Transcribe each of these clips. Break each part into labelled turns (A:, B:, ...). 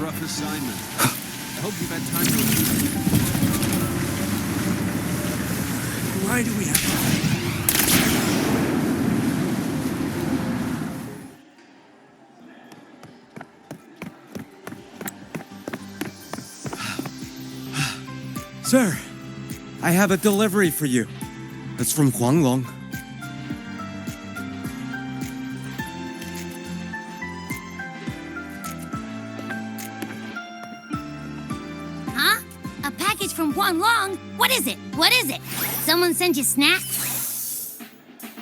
A: rough assignment. I hope you've had time to review. Why do we have to...
B: Sir, I have a delivery for you. It's from Huanglong.
C: Huh? A package from Huanglong? What is it? What is it? Someone sent you snacks?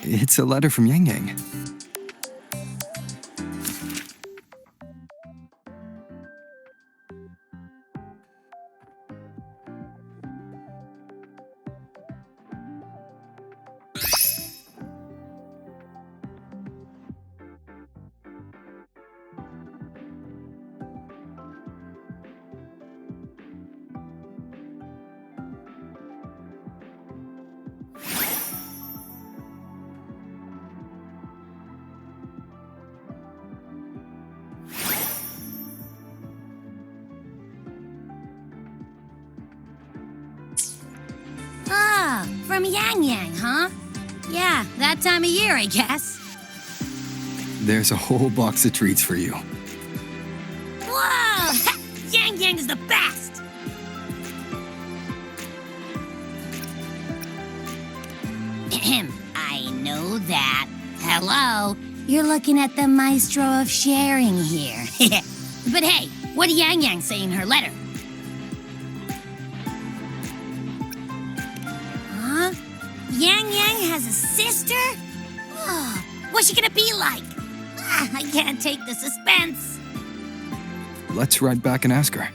D: It's a letter from Yangyang.
C: Ah, from Yangyang, huh? Yeah, that time of year, I guess.
D: There's a whole box of treats for you.
C: Whoa! Yangyang is the best! Ahem, I know that. Hello, you're looking at the maestro of sharing here. But hey, what did Yangyang say in her letter? Huh? Yangyang has a sister? Oh, what's she gonna be like? I can't take the suspense.
D: Let's ride back and ask her.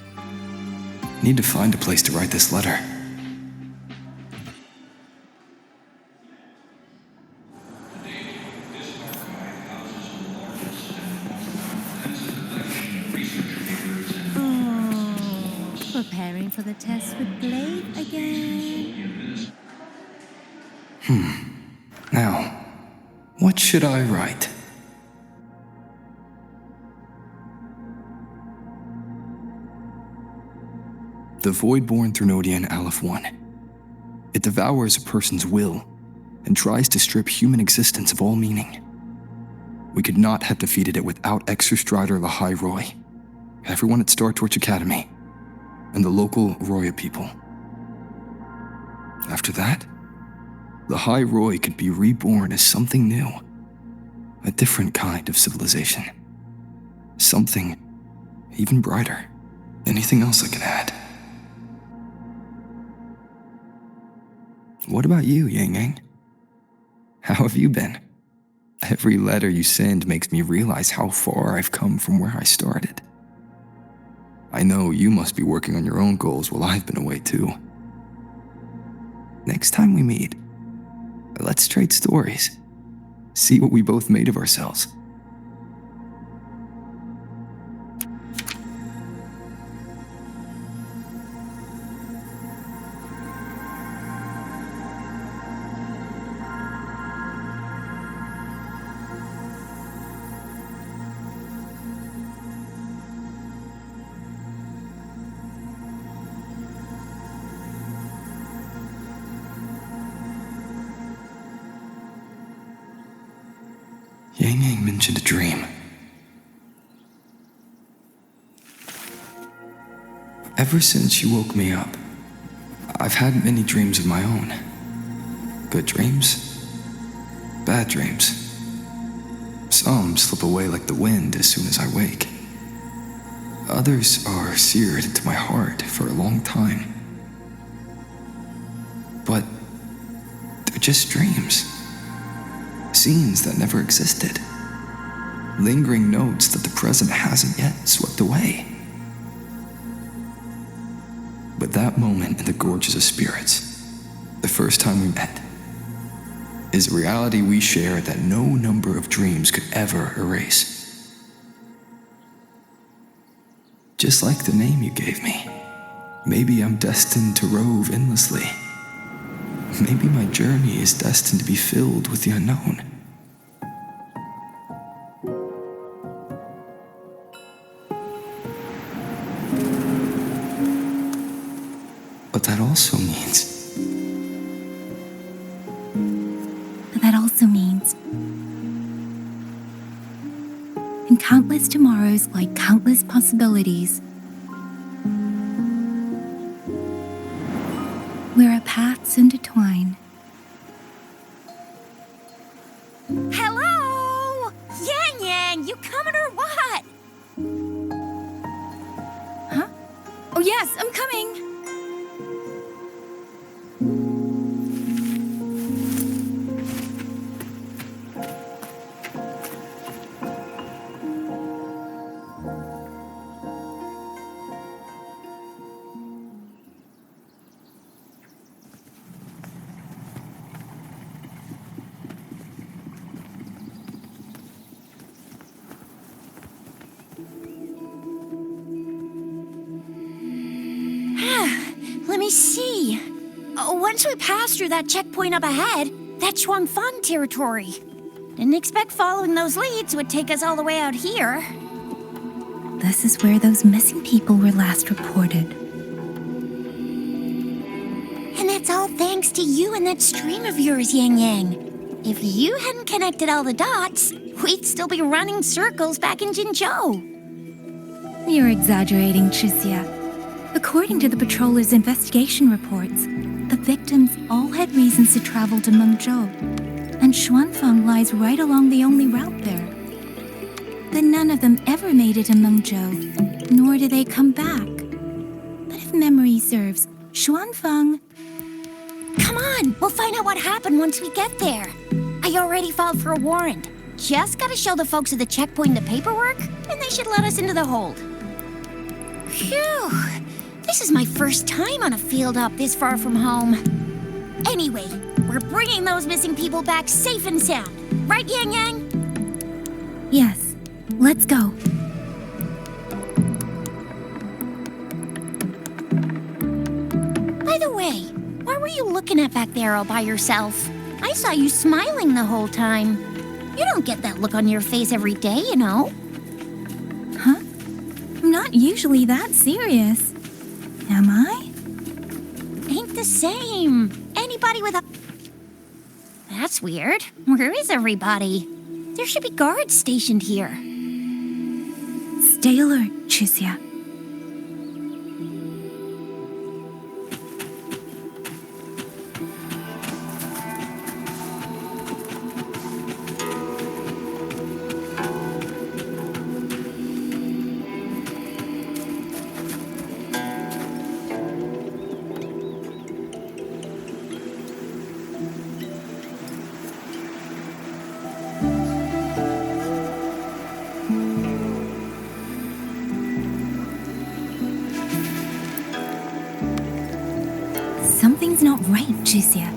D: Need to find a place to write this letter.
C: Preparing for the test with Blade again.
D: Now, what should I write? The Void-born Threnodian Aleph 1. It devours a person's will and tries to strip human existence of all meaning. We could not have defeated it without Exostrider Lahai-Roi, everyone at Star Torch Academy, and the local Roya people. After that, Lahai-Roi could be reborn as something new, a different kind of civilization, something even brighter. Anything else I can add? What about you, Yangyang? How have you been? Every letter you send makes me realize how far I've come from where I started. I know you must be working on your own goals while I've been away too. Next time we meet, let's trade stories. See what we both made of ourselves. Yangyang mentioned a dream. Ever since you woke me up, I've had many dreams of my own. Good dreams, bad dreams. Some slip away like the wind as soon as I wake. Others are seared into my heart for a long time. But they're just dreams. Scenes that never existed. Lingering notes that the present hasn't yet swept away. But that moment in the Gorges of Spirits, the first time we met, is a reality we share that no number of dreams could ever erase. Just like the name you gave me, maybe I'm destined to rove endlessly. Maybe my journey is destined to be filled with the unknown. that also means.
E: That also means in countless tomorrows lie countless possibilities. Where our paths intertwine.
C: Hello? Yangyang, you coming or what?
E: Huh? Oh yes, I'm coming.
C: Let me see. Once we pass through that checkpoint up ahead, that's Xuanfang territory. Didn't expect following those leads would take us all the way out here.
E: This is where those missing people were last reported.
C: And that's all thanks to you and that stream of yours, Yangyang. If you hadn't connected all the dots, we'd still be running circles back in Mengzhou.
E: You're exaggerating, Chixia. According to the patroller's investigation reports, the victims all had reasons to travel to Mengzhou, and Xuanfang lies right along the only route there. But none of them ever made it to Mengzhou, nor do they come back. But if memory serves, Xuanfang...
C: Come on, we'll find out what happened once we get there. I already filed for a warrant. Just gotta show the folks at the checkpoint the paperwork, and they should let us into the hold. Phew. This is my first time on a field up this far from home. Anyway, we're bringing those missing people back safe and sound. Right, Yangyang?
E: Yes, let's go.
C: By the way, what were you looking at back there all by yourself? I saw you smiling the whole time. You don't get that look on your face every day, you know.
E: Huh? I'm not usually that serious. Am I?
C: Ain't the same. Anybody with a... That's weird. Where is everybody? There should be guards stationed here.
E: Stay alert, Chixia. Something's not right, Chixia.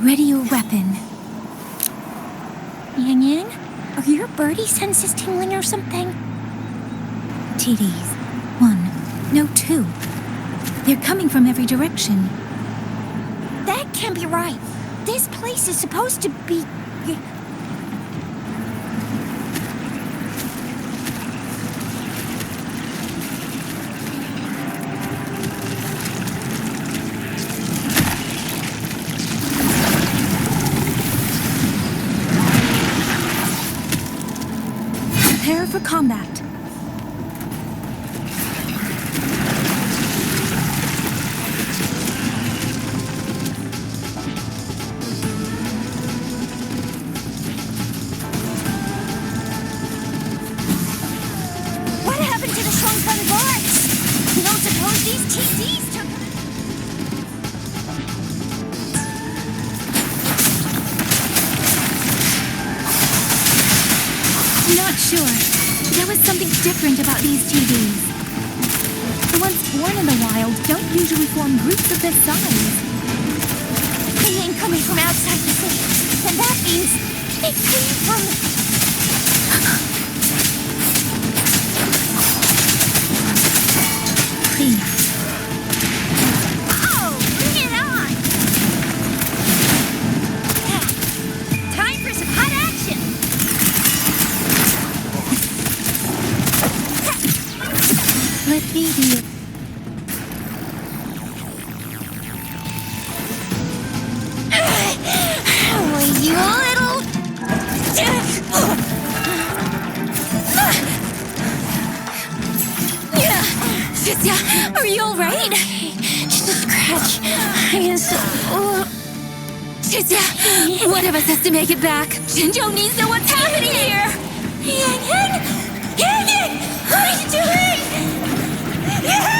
E: Ready your weapon.
C: Yangyang, are your birdie senses tingling or something?
E: TDs. 1. No, 2. They're coming from every direction.
C: That can't be right. This place is supposed to be...
E: Prepare for combat.
C: What happened to the Xuanfang guards? You don't suppose these TDs took...
E: I'm not sure. There was something different about these TVs. The ones born in the wild don't usually form groups of this size.
C: They ain't coming from outside the city. And that means they came from...
E: Clean.
C: Oh, bring it on! Time for some hot action!
E: Let me be. Chixia, are you alright?
C: Just a scratch.
E: Chixia, one of us has to make it back. Jinzhou needs to know what's happening here.
C: Yangyang! Yangyang! What are you doing? Yangyang!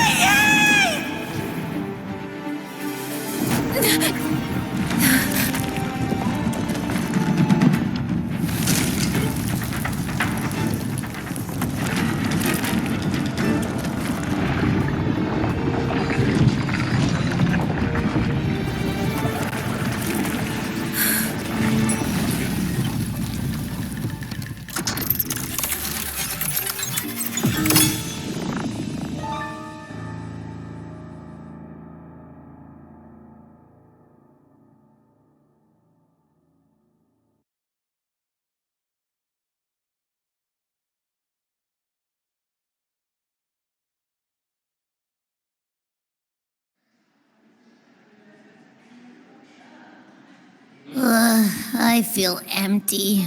C: I feel empty.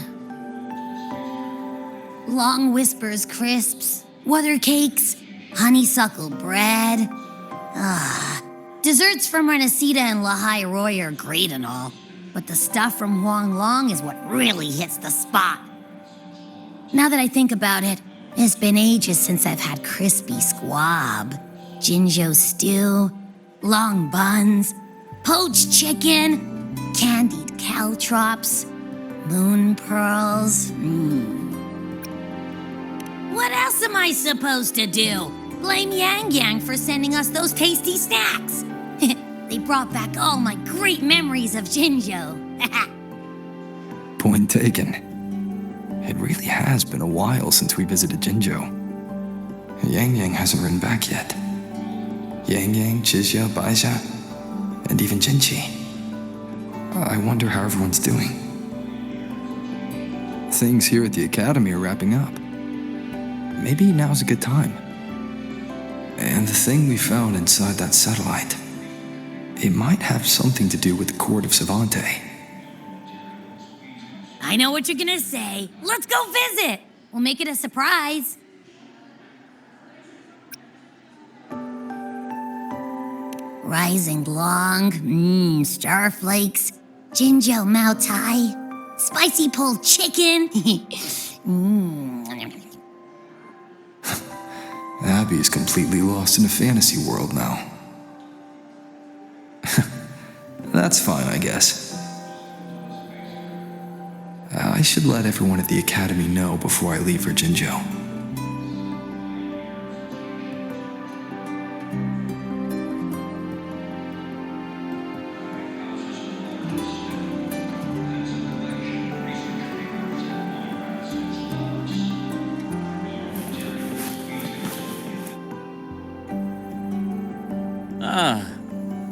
C: Long Whispers crisps, Wuthering cakes, honeysuckle bread. Desserts from Renesita and Lahai-Roi are great and all, but the stuff from Huanglong is what really hits the spot. Now that I think about it, it's been ages since I've had crispy squab, Jinzhou stew, long buns, poached chicken, candied caltrops, moon pearls. What else am I supposed to do? Blame Yangyang for sending us those tasty snacks. They brought back all my great memories of Jinzhou.
D: Point taken. It really has been a while since we visited Jinzhou. Yangyang hasn't written back yet. Yangyang, Chixia, Baixia, and even Jinqi. I wonder how everyone's doing. Things here at the Academy are wrapping up. Maybe now's a good time. And the thing we found inside that satellite, it might have something to do with the court of Savante.
C: I know what you're gonna say. Let's go visit. We'll make it a surprise. Rising Long, starflakes, Jinzhou Mao Tai, spicy pulled chicken.
D: Abby is completely lost in a fantasy world now. That's fine, I guess. I should let everyone at the Academy know before I leave for Jinzhou.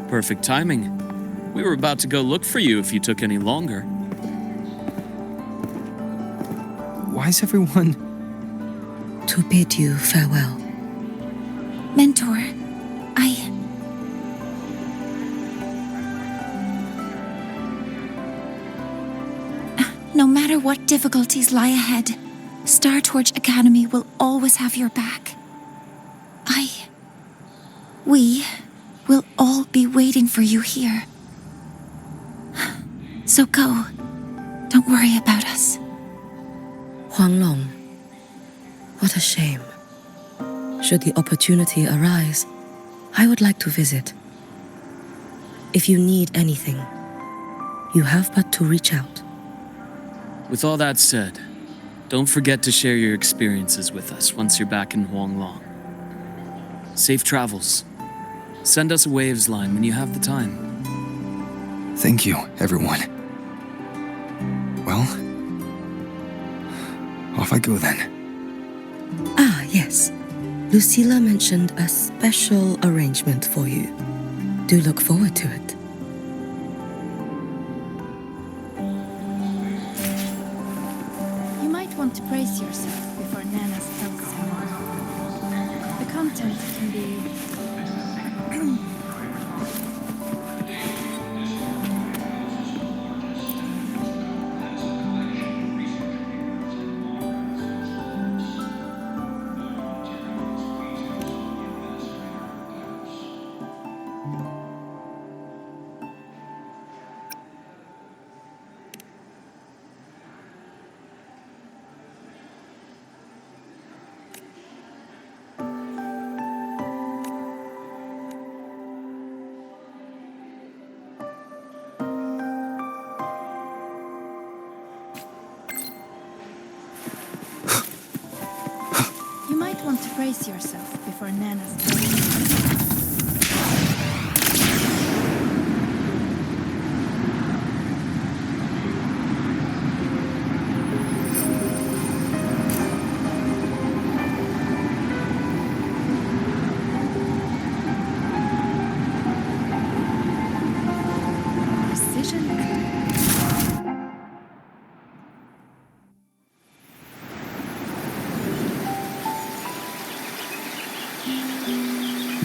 A: Perfect timing. We were about to go look for you if you took any longer.
D: Why is everyone...
F: To bid you farewell.
E: Mentor, No matter what difficulties lie ahead, Star Torch Academy will always have your back. We will all be waiting for you here. So go. Don't worry about us.
F: Huanglong. What a shame. Should the opportunity arise, I would like to visit. If you need anything, you have but to reach out.
A: With all that said, don't forget to share your experiences with us once you're back in Huanglong. Safe travels. Send us a Waves line when you have the time.
D: Thank you, everyone. Well, off I go then.
F: Ah, yes. Lucilla mentioned a special arrangement for you. Do look forward to it.
G: You might want to brace yourself before Nana's tells you. The content can be... might want to brace yourself before Nana's. Precision.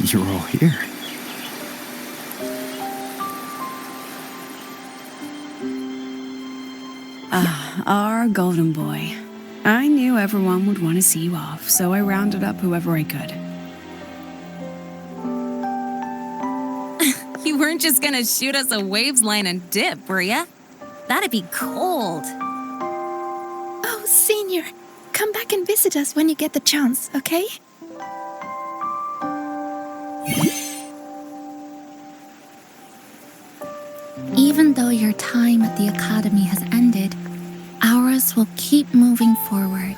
D: You're all here.
H: Our golden boy. I knew everyone would want to see you off, so I rounded up whoever I could.
I: You weren't just gonna shoot us a waves line and dip, were ya? That'd be cold.
G: Oh, Senior, come back and visit us when you get the chance, okay?
C: Even though your time at the academy has ended, ours will keep moving forward.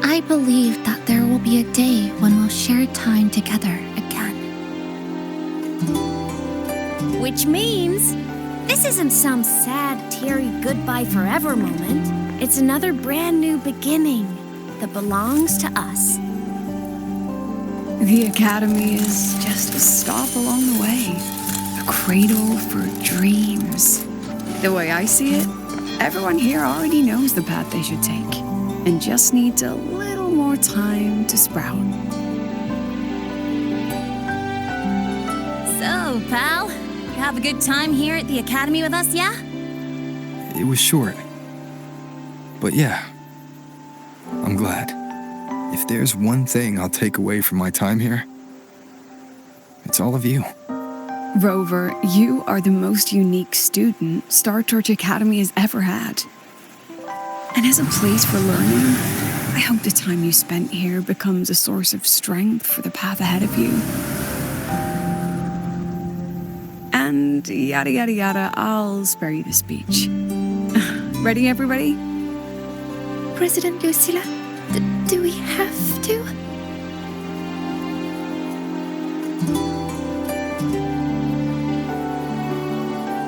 C: I believe that there will be a day when we'll share time together again.
J: Which means this isn't some sad, teary goodbye forever moment. It's another brand new beginning that belongs to us.
H: The academy is just a stop along the way. A cradle for dreams. The way I see it, everyone here already knows the path they should take and just needs a little more time to sprout.
I: So, pal, you have a good time here at the academy with us, yeah?
D: It was short. But yeah, I'm glad. If there's one thing I'll take away from my time here, it's all of you.
H: Rover, you are the most unique student Star Torch Academy has ever had. And as a place for learning, I hope the time you spent here becomes a source of strength for the path ahead of you. And yada yada yada, I'll spare you the speech. Ready, everybody?
G: President Lucilla, do we have to?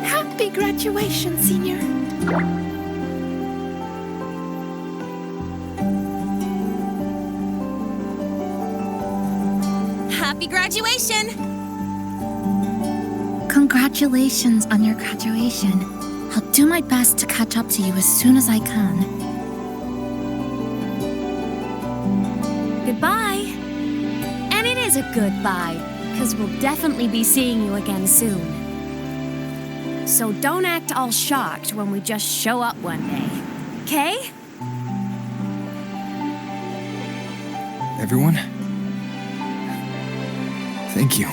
G: Happy graduation, Senior.
I: Happy graduation!
C: Congratulations on your graduation. I'll do my best to catch up to you as soon as I can.
J: Goodbye. And it is a goodbye, because we'll definitely be seeing you again soon. So don't act all shocked when we just show up one day, okay?
D: Everyone, thank you.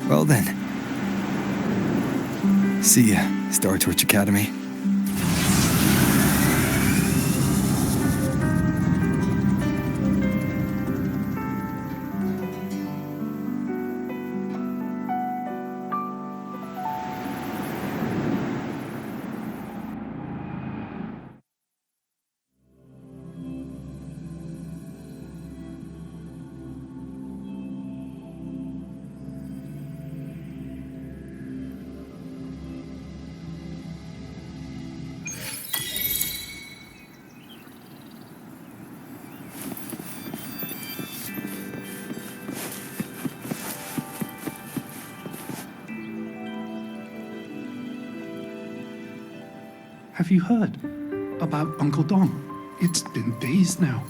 D: Well then. See ya, Star Torch Academy.
K: Have you heard about Uncle Dom? It's been days now.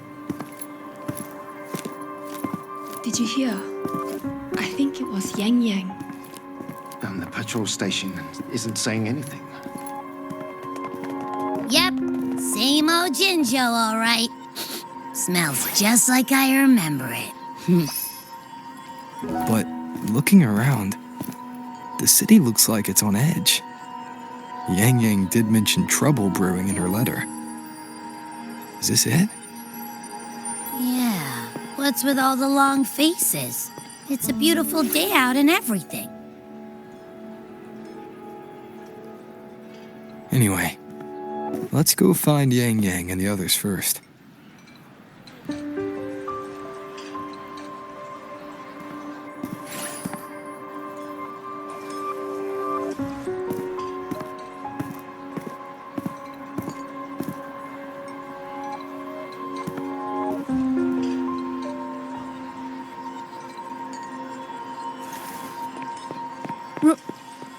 G: Did you hear? I think it was Yangyang.
L: And the patrol station isn't saying anything.
C: Yep, same old Jinzhou, all right. Smells just like I remember it.
D: But looking around, the city looks like it's on edge. Yangyang did mention trouble brewing in her letter. Is this it?
C: Yeah, what's with all the long faces? It's a beautiful day out and everything.
D: Anyway, let's go find Yangyang and the others first.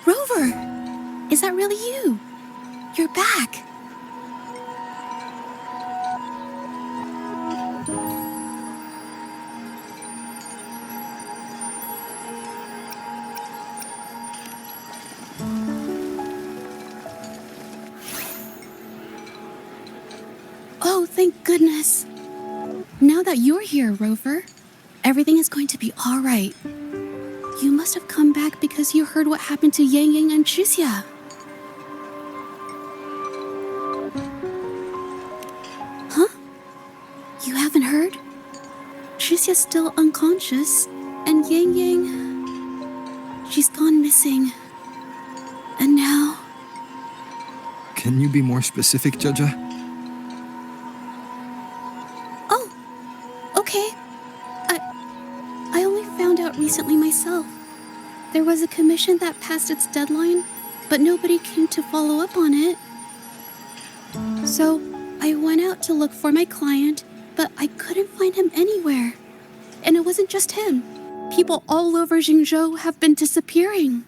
G: Rover! Is that really you? You're back. Oh, thank goodness. Now that you're here, Rover, everything is going to be all right. You must have come back because you heard what happened to Yangyang and Xusia. Huh? You haven't heard? Xusia's still unconscious, and Yangyang, she's gone missing. And now...
D: Can you be more specific, Jaja?
G: Oh, okay. I only found out recently myself. There was a commission that passed its deadline, but nobody came to follow up on it. So I went out to look for my client, but I couldn't find him anywhere. And it wasn't just him. People all over Mengzhou have been disappearing.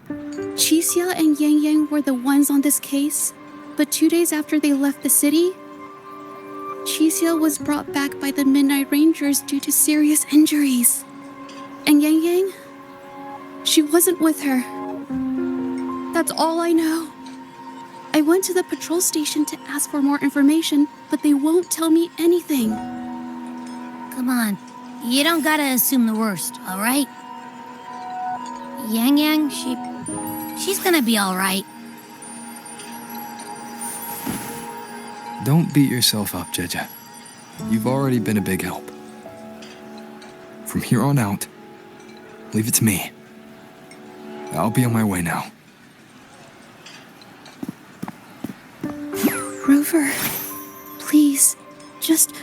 G: Xusia and Yangyang were the ones on this case, but 2 days after they left the city, Xusia was brought back by the Midnight Rangers due to serious injuries. And Yangyang, she wasn't with her. That's all I know. I went to the patrol station to ask for more information, but they won't tell me anything.
C: Come on, you don't gotta assume the worst, all right? Yangyang, she's gonna be all right.
D: Don't beat yourself up, Jeja. You've already been a big help. From here on out, leave it to me. I'll be on my way now.
G: Rover, please, just...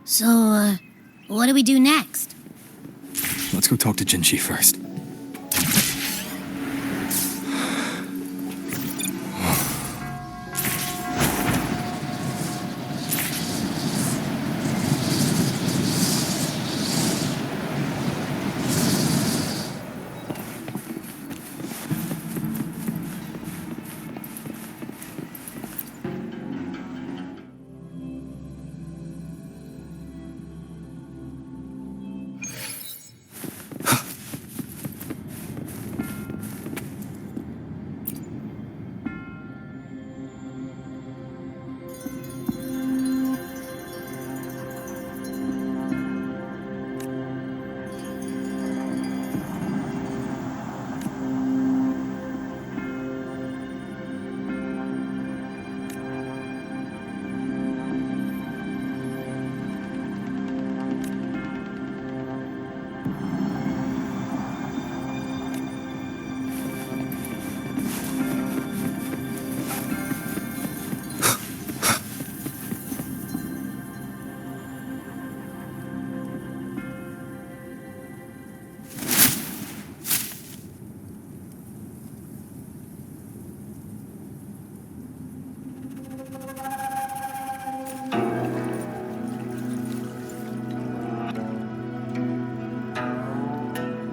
C: So, what do we do next?
D: Let's go talk to Jinshi first.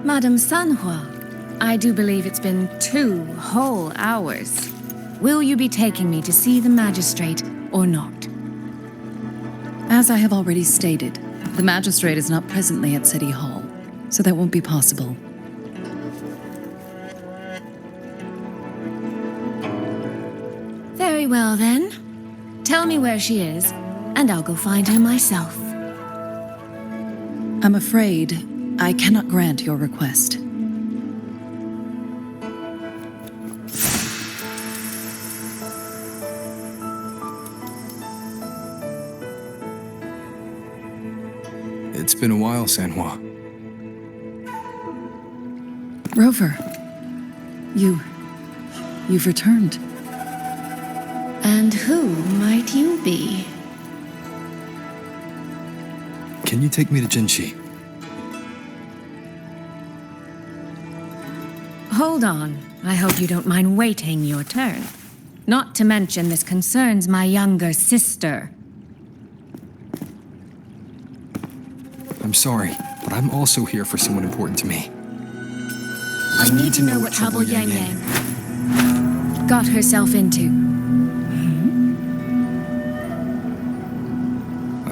J: Madame Sanhua, I do believe it's been 2 whole hours. will you be taking me to see the magistrate or not?
H: As I have already stated, the magistrate is not presently at City Hall, so that won't be possible.
J: Very well then. Tell me where she is, and I'll go find her myself.
H: I'm afraid I cannot grant your request.
D: It's been a while, Sanhua.
H: Rover, you've returned.
J: And who might you be?
D: Can you take me to Jinshi?
J: Hold on. I hope you don't mind waiting your turn. Not to mention this concerns my younger sister.
D: I'm sorry, but I'm also here for someone important to me.
J: I need to know what trouble Yangyang got herself into.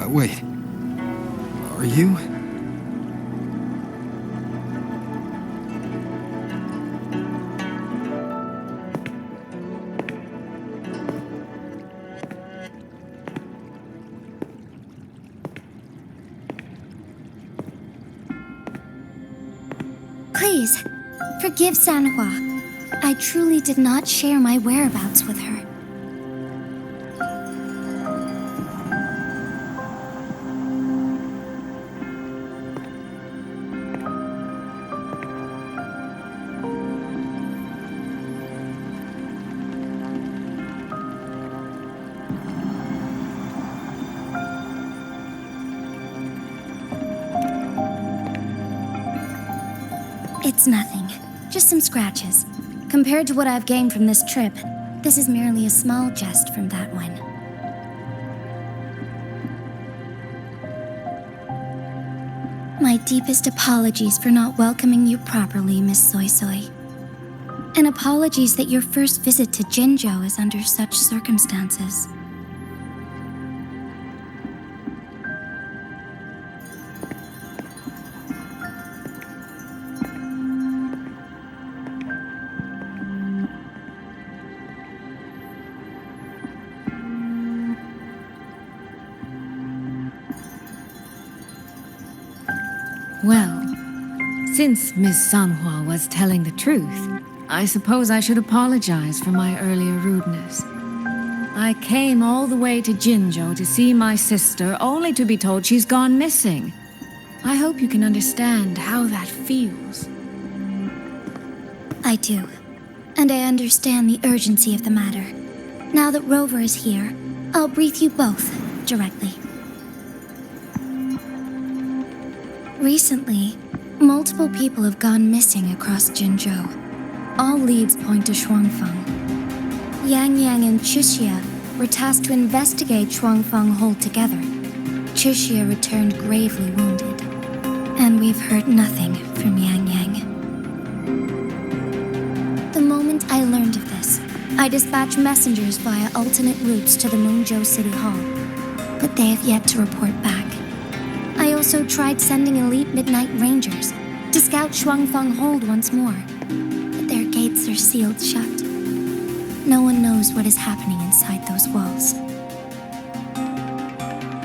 D: Wait. Are you?
C: Please, forgive Sanhua. I truly did not share my whereabouts with her. It's nothing. Just some scratches. Compared to what I've gained from this trip, this is merely a small jest from that one. My deepest apologies for not welcoming you properly, Miss Suisui. And apologies that your first visit to Jinzhou is under such circumstances.
J: Well, since Miss Sanhua was telling the truth, I suppose I should apologize for my earlier rudeness. I came all the way to Jinzhou to see my sister, only to be told she's gone missing. I hope you can understand how that feels.
C: I do. And I understand the urgency of the matter. Now that Rover is here, I'll brief you both directly. Recently, multiple people have gone missing across Jinzhou. All leads point to Xuanfang. Yangyang and Xuxia were tasked to investigate Xuanfang Hold together. Xuxia returned gravely wounded, and we've heard nothing from Yangyang. The moment I learned of this, I dispatched messengers via alternate routes to the Mengzhou City Hall, but they have yet to report back. I also tried sending elite midnight rangers to scout Xuanfang Hold once more, but their gates are sealed shut. No one knows what is happening inside those walls.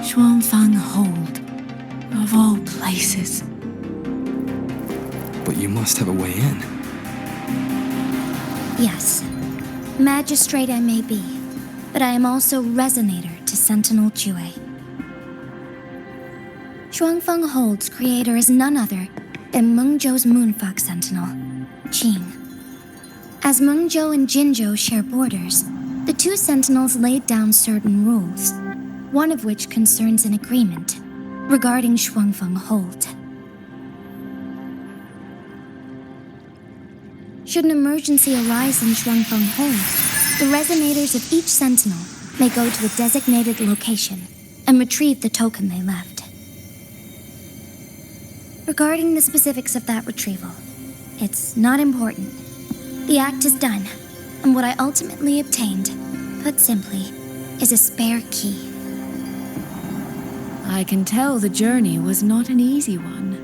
E: Xuanfang Hold, of all places.
D: But you must have a way in.
C: Yes, magistrate I may be, but I am also resonator to Sentinel Jue. Xuanfang Hold's creator is none other than Mengzhou's Moonfox Sentinel, Qing. As Mengzhou and Jinzhou share borders, the two sentinels laid down certain rules, one of which concerns an agreement regarding Xuanfang Hold. Should an emergency arise in Xuanfang Hold, the resonators of each sentinel may go to a designated location and retrieve the token they left. Regarding the specifics of that retrieval, it's not important. The act is done, And what I ultimately obtained, put simply, is a spare key.
J: I can tell the journey was not an easy one.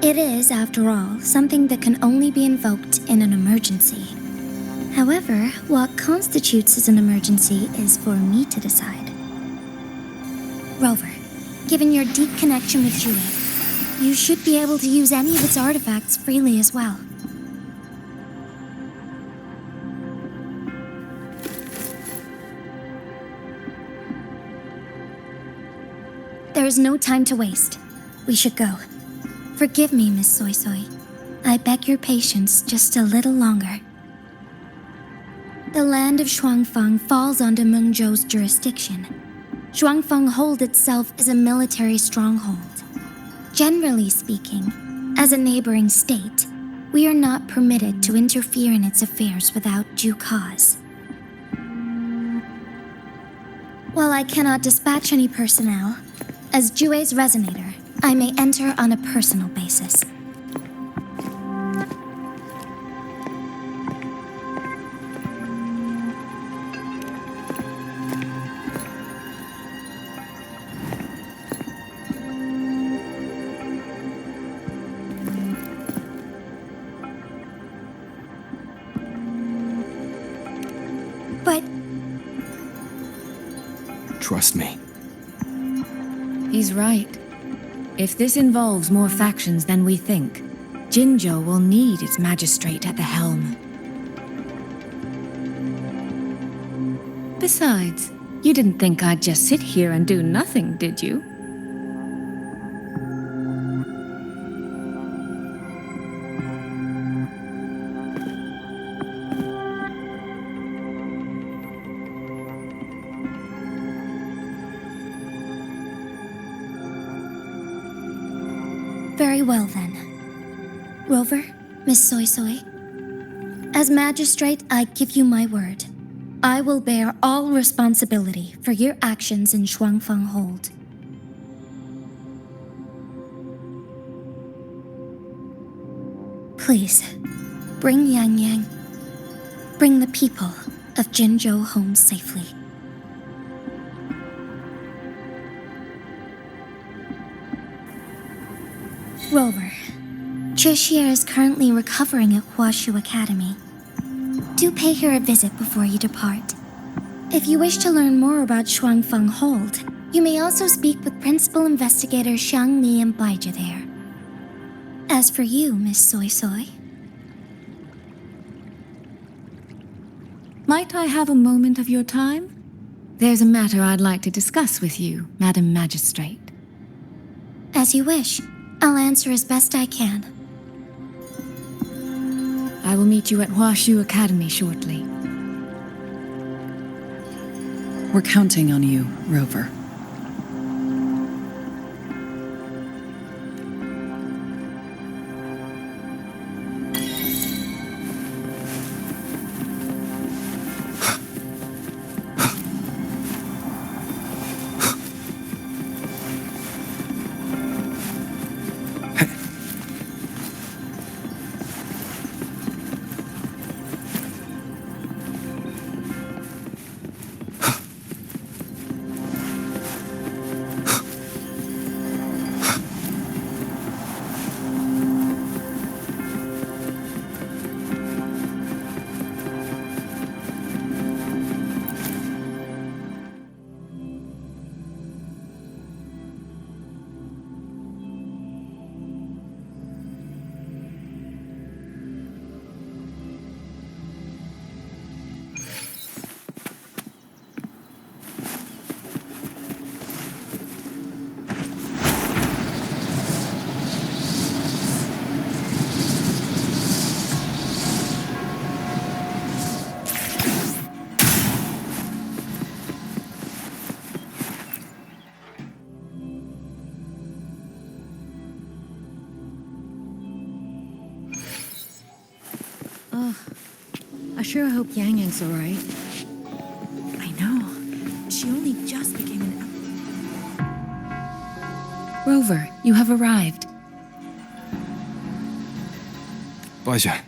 C: It is, after all, something that can only be invoked in an emergency. However, what constitutes as an emergency is for me to decide. Rover, given your deep connection with Jue, you should be able to use any of its artifacts freely as well. There is no time to waste. We should go. Forgive me, Miss Suisui. I beg your patience just a little longer. The Land of Xuanfang falls under Mengzhou's jurisdiction. Xuanfang Hold itself is a military stronghold. Generally speaking, as a neighboring state, we are not permitted to interfere in its affairs without due cause. While I cannot dispatch any personnel, as Jue's resonator, I may enter on a personal basis. But...
D: Trust me.
J: He's right. If this involves more factions than we think, Jinzhou will need its magistrate at the helm. Besides, you didn't think I'd just sit here and do nothing, did you?
C: Very well then. Rover, Miss Suisui. As magistrate, I give you my word. I will bear all responsibility for your actions in Xuanfang Hold. Please, bring Yangyang. Bring the people of Jinzhou home safely. Rover, Trishia is currently recovering at Huashu Academy. Do pay her a visit before you depart. If you wish to learn more about Xuanfang Hold, you may also speak with Principal Investigator Xiang Li and Baizhi there. As for you, Miss Suisui...
J: Might I have a moment of your time? There's a matter I'd like to discuss with you, Madam Magistrate.
C: As you wish. I'll answer as best I can.
J: I will meet you at Huashu Academy shortly.
H: We're counting on you, Rover.
J: I sure hope Yangyang's alright. I know. She only just became an... Rover, you have arrived.
D: Baizhi,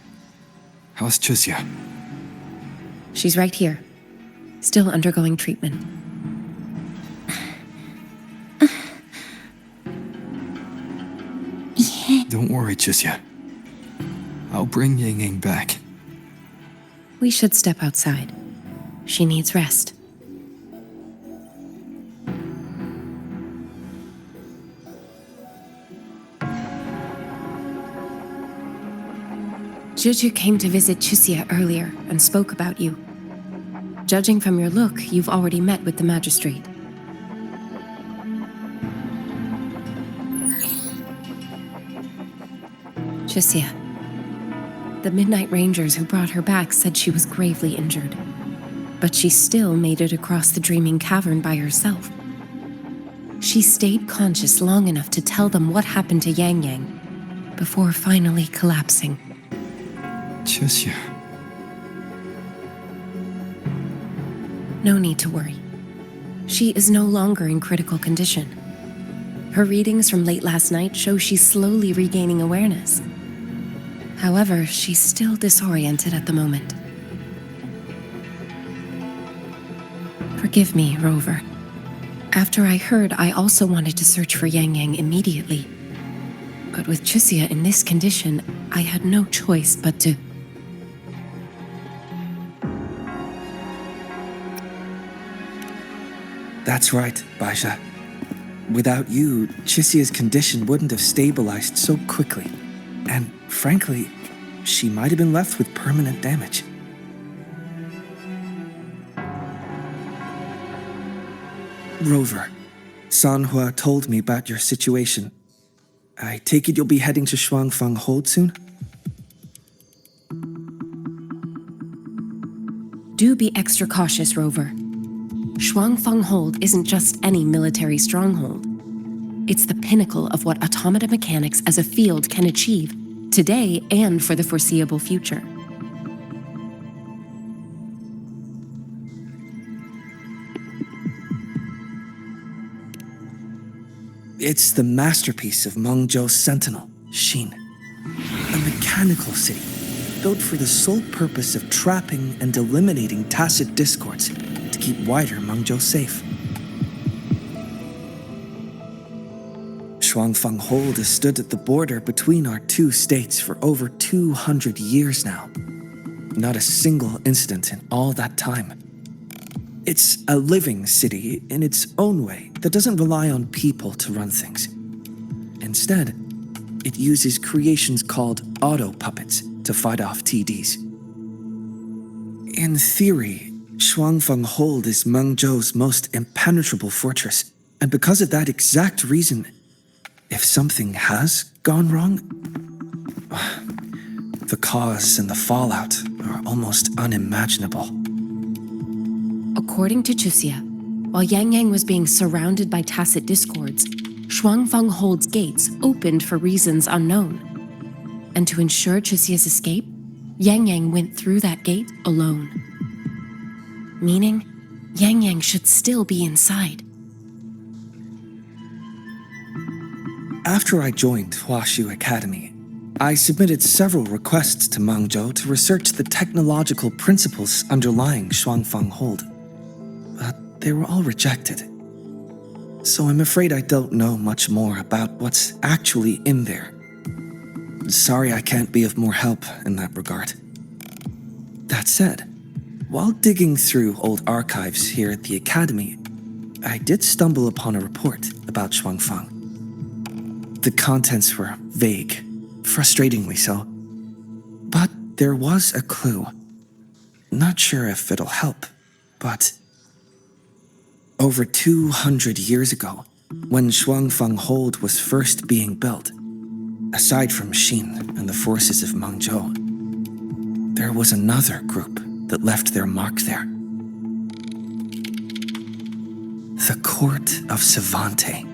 D: How's Chuxia?
M: She's right here, still undergoing treatment.
D: Don't worry, Chuxia. I'll bring Yangyang back.
M: We should step outside. She needs rest. Juju came to visit Chuxia earlier and spoke about you. Judging from your look, you've already met with the magistrate. Chuxia. The Midnight Rangers who brought her back said she was gravely injured, but she still made it across the Dreaming Cavern by herself. She stayed conscious long enough to tell them what happened to Yangyang before finally collapsing.
D: Chuxia.
M: No need to worry. She is no longer in critical condition. Her readings from late last night show she's slowly regaining awareness. However, she's still disoriented at the moment. Forgive me, Rover. After I heard, I also wanted to search for Yangyang immediately. But with Chuxia in this condition, I had no choice but to...
B: That's right, Baisha. Without you, Chuxia's condition wouldn't have stabilized so quickly. And frankly, she might have been left with permanent damage. Rover, Sanhua told me about your situation. I take it you'll be heading to Xuanfang Hold soon?
M: Do be extra cautious, Rover. Xuanfang Hold isn't just any military stronghold. It's the pinnacle of what automata mechanics as a field can achieve, today and for the foreseeable future.
B: It's the masterpiece of Mengzhou's sentinel, Xin. A mechanical city, built for the sole purpose of trapping and eliminating tacit discords to keep wider Mengzhou safe. Xuanfang Hold has stood at the border between our two states for over 200 years now. Not a single incident in all that time. It's a living city in its own way that doesn't rely on people to run things. Instead, it uses creations called auto-puppets to fight off TDs. In theory, Xuanfang Hold is Mengzhou's most impenetrable fortress, and because of that exact reason, if something has gone wrong, the cause and the fallout are almost unimaginable.
M: According to Chuxia, while Yangyang was being surrounded by tacit discords, Xuanfang Hold's gates opened for reasons unknown. And to ensure Chuxia's escape, Yangyang went through that gate alone. Meaning, Yangyang should still be inside.
B: After I joined Huashu Academy, I submitted several requests to Mengzhou to research the technological principles underlying Xuanfang Hold. But they were all rejected. So I'm afraid I don't know much more about what's actually in there. Sorry I can't be of more help in that regard. That said, while digging through old archives here at the Academy, I did stumble upon a report about Xuanfang. The contents were vague, frustratingly so. But there was a clue. Not sure if it'll help, but... Over 200 years ago, when Xuanfang Hold was first being built, aside from Xin and the forces of Mengzhou, there was another group that left their mark there. The Court of Savante.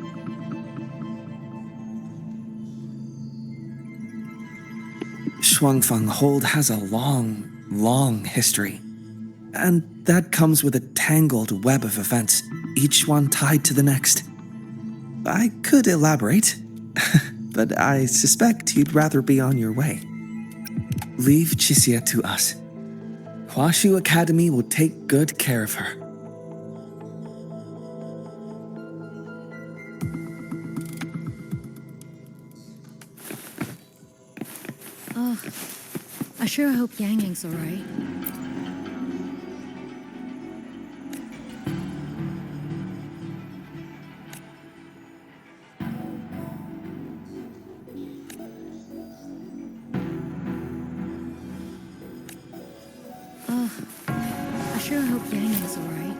B: Xuanfang Hold has a long history. And that comes with a tangled web of events, each one tied to the next. I could elaborate, but I suspect you'd rather be on your way. Leave Chixia to us. Huashu Academy will take good care of her.
J: Oh, I sure hope Yangyang's alright. Oh, I sure hope Yangyang's alright.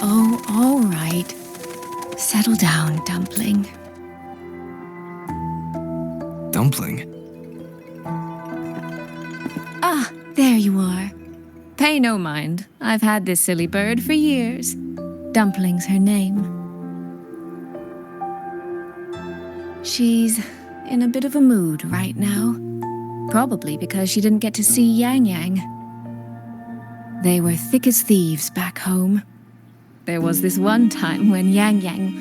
H: Oh, all right. Settle down, Dumpling.
D: Dumpling?
H: Ah, there you are. Pay no mind. I've had this silly bird for years. Dumpling's her name. She's in a bit of a mood right now. Probably because she didn't get to see Yangyang. They were thick as thieves back home. There was this one time when Yangyang...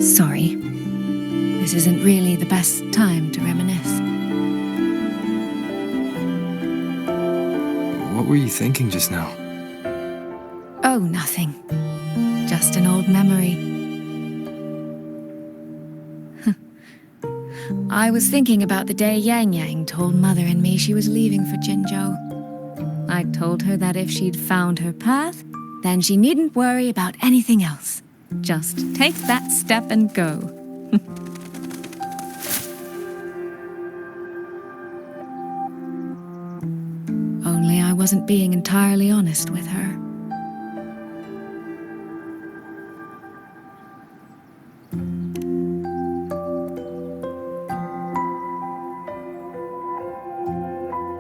H: Sorry. This isn't really the best time to reminisce.
D: What were you thinking just now?
H: Oh, nothing. Just an old memory. I was thinking about the day Yangyang told Mother and me she was leaving for Jinzhou. I told her that if she'd found her path, then she needn't worry about anything else. Just take that step and go. Only I wasn't being entirely honest with her.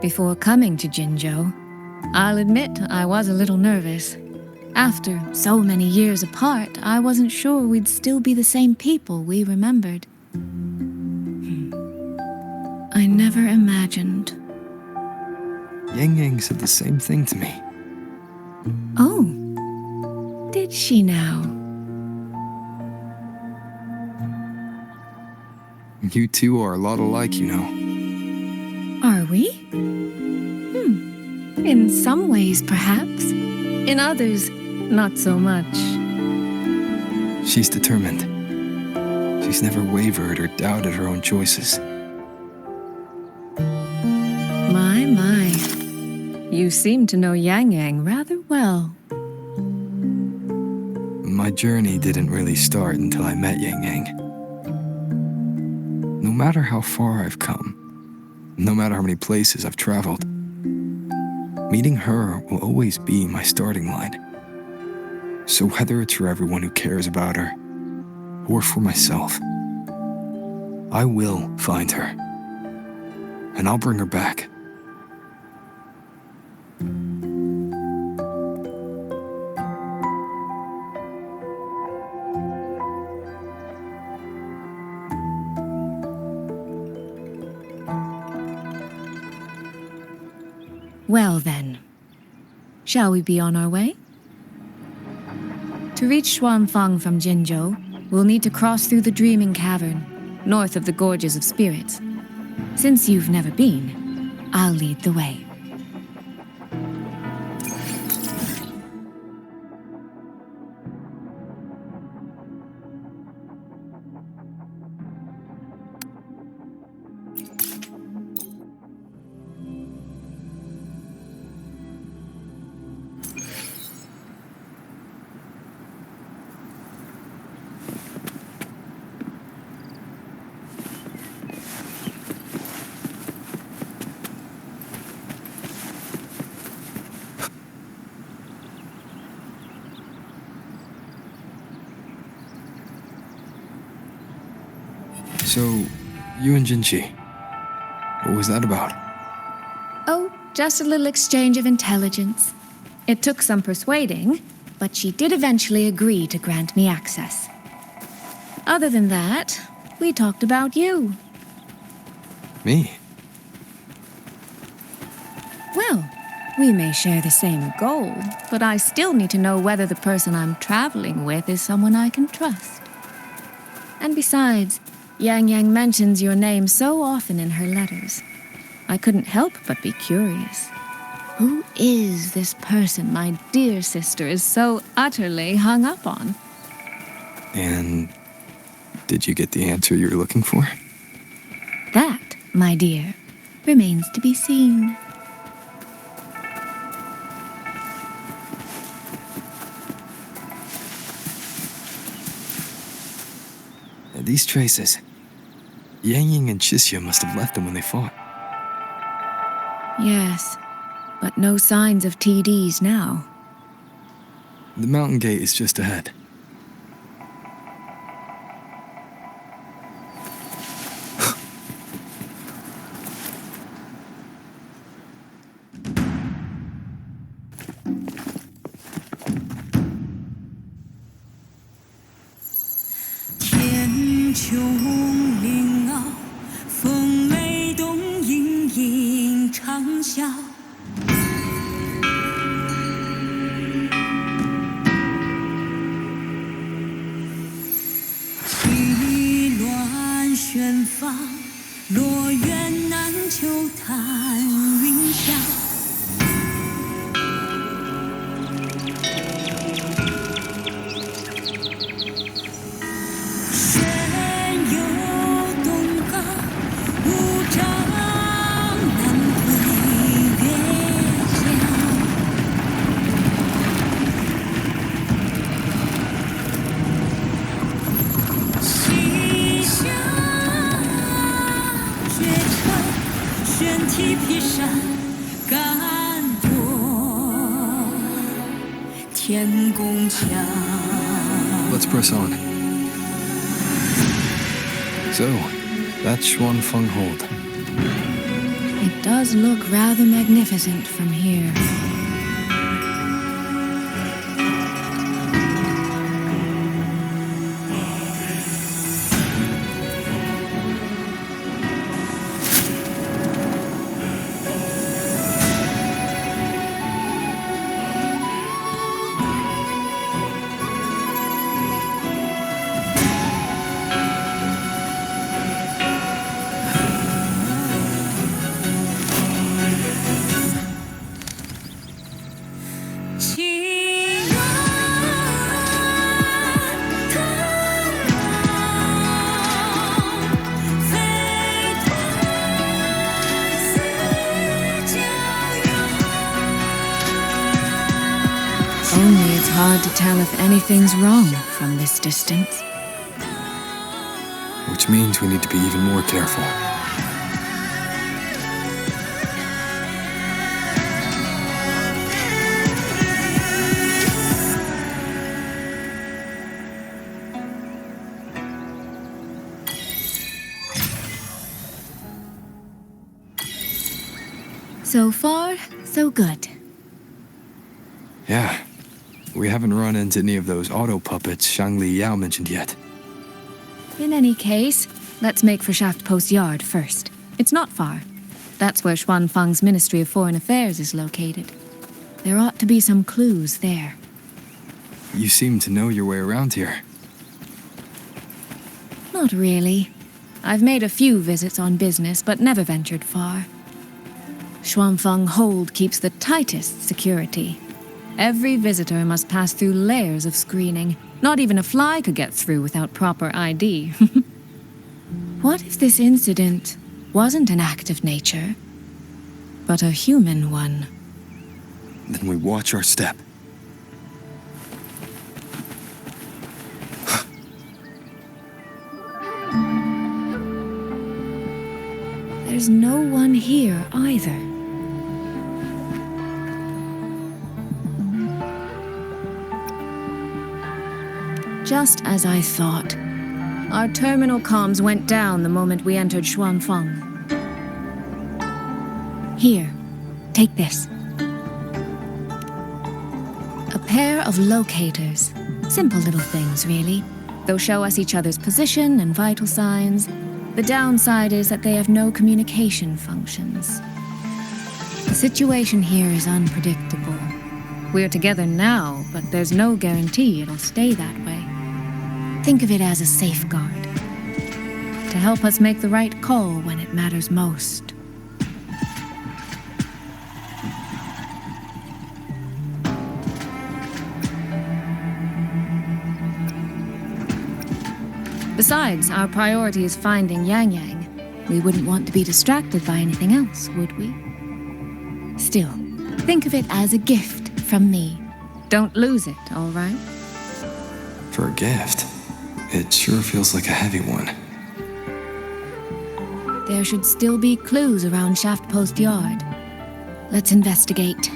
H: Before coming to Jinzhou, I'll admit I was a little nervous. After so many years apart, I wasn't sure we'd still be the same people we remembered. I never imagined.
D: Yangyang said the same thing to me.
H: Oh, did she now?
D: You two are a lot alike, you know.
H: Are we? In some ways, perhaps. In others, not so much.
D: She's determined. She's never wavered or doubted her own choices.
H: My. You seem to know Yangyang rather well.
D: My journey didn't really start until I met Yangyang. No matter how far I've come, no matter how many places I've traveled, meeting her will always be my starting line. So whether it's for everyone who cares about her, or for myself, I will find her. And I'll bring her back.
H: Well then, shall we be on our way? To reach Xuanfang from Jinzhou, we'll need to cross through the Dreaming Cavern, north of the Gorges of Spirits. Since you've never been, I'll lead the way.
D: So, you and Jinchi, what was that about?
J: Oh, just a little exchange of intelligence. It took some persuading, but she did eventually agree to grant me access. Other than that, we talked about you.
D: Me?
J: Well, we may share the same goal, but I still need to know whether the person I'm traveling with is someone I can trust. And besides, Yangyang mentions your name so often in her letters. I couldn't help but be curious. Who is this person my dear sister is so utterly hung up on?
D: And did you get the answer you were looking for?
J: That, my dear, remains to be seen.
D: These traces. Yangyang and Xisya must have left them when they fought.
J: Yes, but no signs of TDs now.
D: The mountain gate is just ahead. Let's press on. So, that's Xuanfang Hold.
J: It does look rather magnificent from here. Only it's hard to tell if anything's wrong from this distance.
D: Which means we need to be even more careful.
J: So far, so good.
D: Yeah. We haven't run into any of those auto puppets Shangli Yao mentioned yet.
J: In any case, let's make for Shaft Post Yard first. It's not far. That's where Xuanfang's Ministry of Foreign Affairs is located. There ought to be some clues there.
D: You seem to know your way around here.
J: Not really. I've made a few visits on business, but never ventured far. Xuanfang Hold keeps the tightest security. Every visitor must pass through layers of screening. Not even a fly could get through without proper ID. What if this incident wasn't an act of nature, but a human one?
D: Then we watch our step.
J: There's no one here either. Just as I thought. Our terminal comms went down the moment we entered Xuanfang. Here, take this. A pair of locators. Simple little things, really. They'll show us each other's position and vital signs. The downside is that they have no communication functions. The situation here is unpredictable. We're together now, but there's no guarantee it'll stay that way. Think of it as a safeguard, to help us make the right call when it matters most. Besides, our priority is finding Yangyang. We wouldn't want to be distracted by anything else, would we? Still, think of it as a gift from me. Don't lose it, all right?
D: For a gift, it sure feels like a heavy one.
J: There should still be clues around Shaft Post Yard. Let's investigate.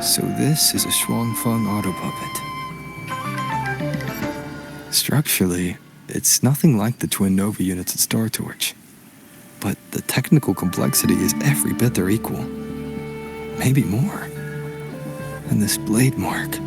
D: So this is a Xuanfang auto puppet. Structurally, it's nothing like the twin Nova units at Star Torch. But the technical complexity is every bit their equal. Maybe more. And this blade mark.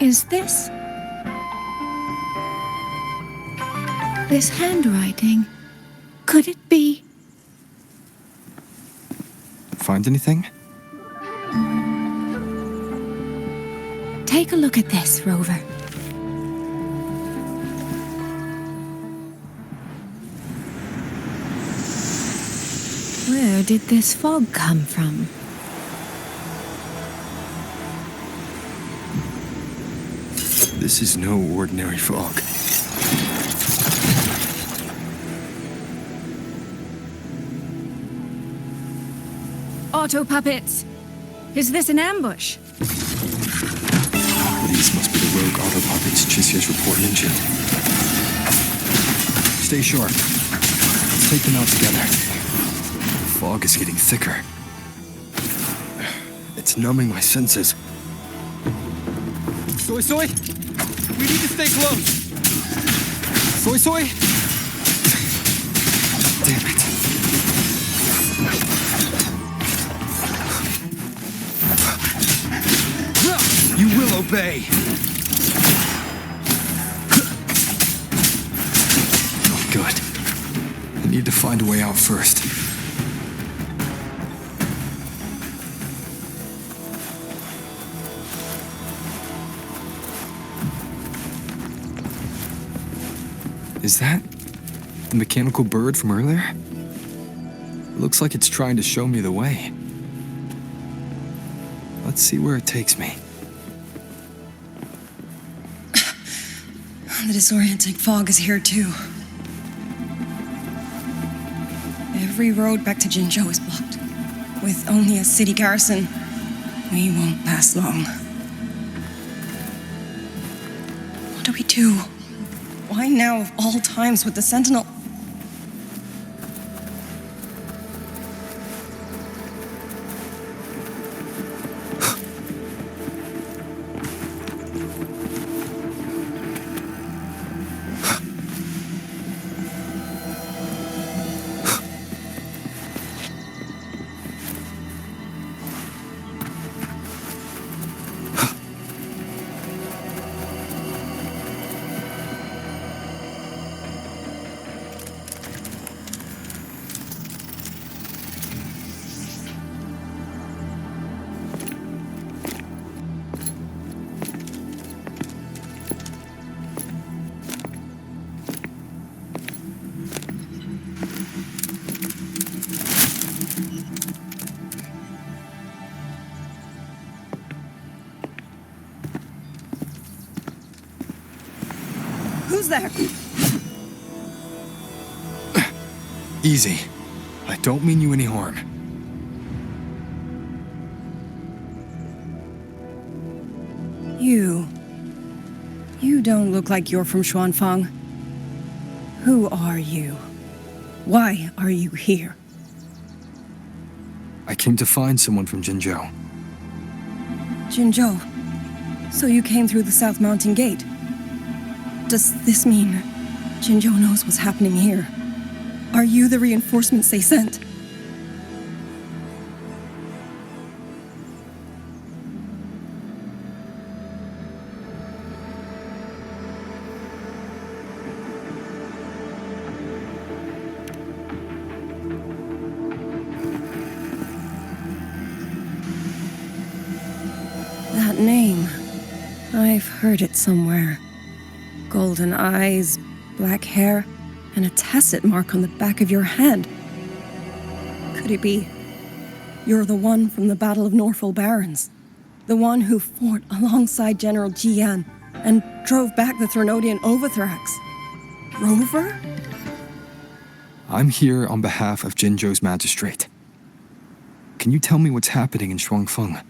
E: Is this handwriting? Could it be?
D: Find anything?
E: Take a look at this, Rover. Where did this fog come from?
D: This is no ordinary fog.
J: Auto puppets! Is this an ambush?
D: These must be the rogue auto puppets Chisia's reporting into. Stay sharp. Let's take them out together. The fog is getting thicker. It's numbing my senses.
N: Suisui! We need to stay close! Suisui!
D: Damn it.
N: You will obey!
D: Oh, good. I need to find a way out first. Is that the mechanical bird from earlier? Looks like it's trying to show me the way. Let's see where it takes me.
F: The disorienting fog is here too. Every road back to Jinzhou is blocked. With only a city garrison, we won't last long. What do we do? Why now of all times with the Sentinel? Who's there?
D: Easy. I don't mean you any harm.
F: You don't look like you're from Xuanfang. Who are you? Why are you here?
D: I came to find someone from Jinzhou.
F: Jinzhou. So you came through the South Mountain Gate. Does this mean Jinzhou knows what's happening here? Are you the reinforcements they sent? That name, I've heard it somewhere. Golden eyes, black hair, and a tacit mark on the back of your hand. Could it be you're the one from the Battle of Norfolk Barrens? The one who fought alongside General Jian and drove back the Thrunodian Overthrax? Rover?
D: I'm here on behalf of Jinzhou's magistrate. Can you tell me what's happening in Xuanfang?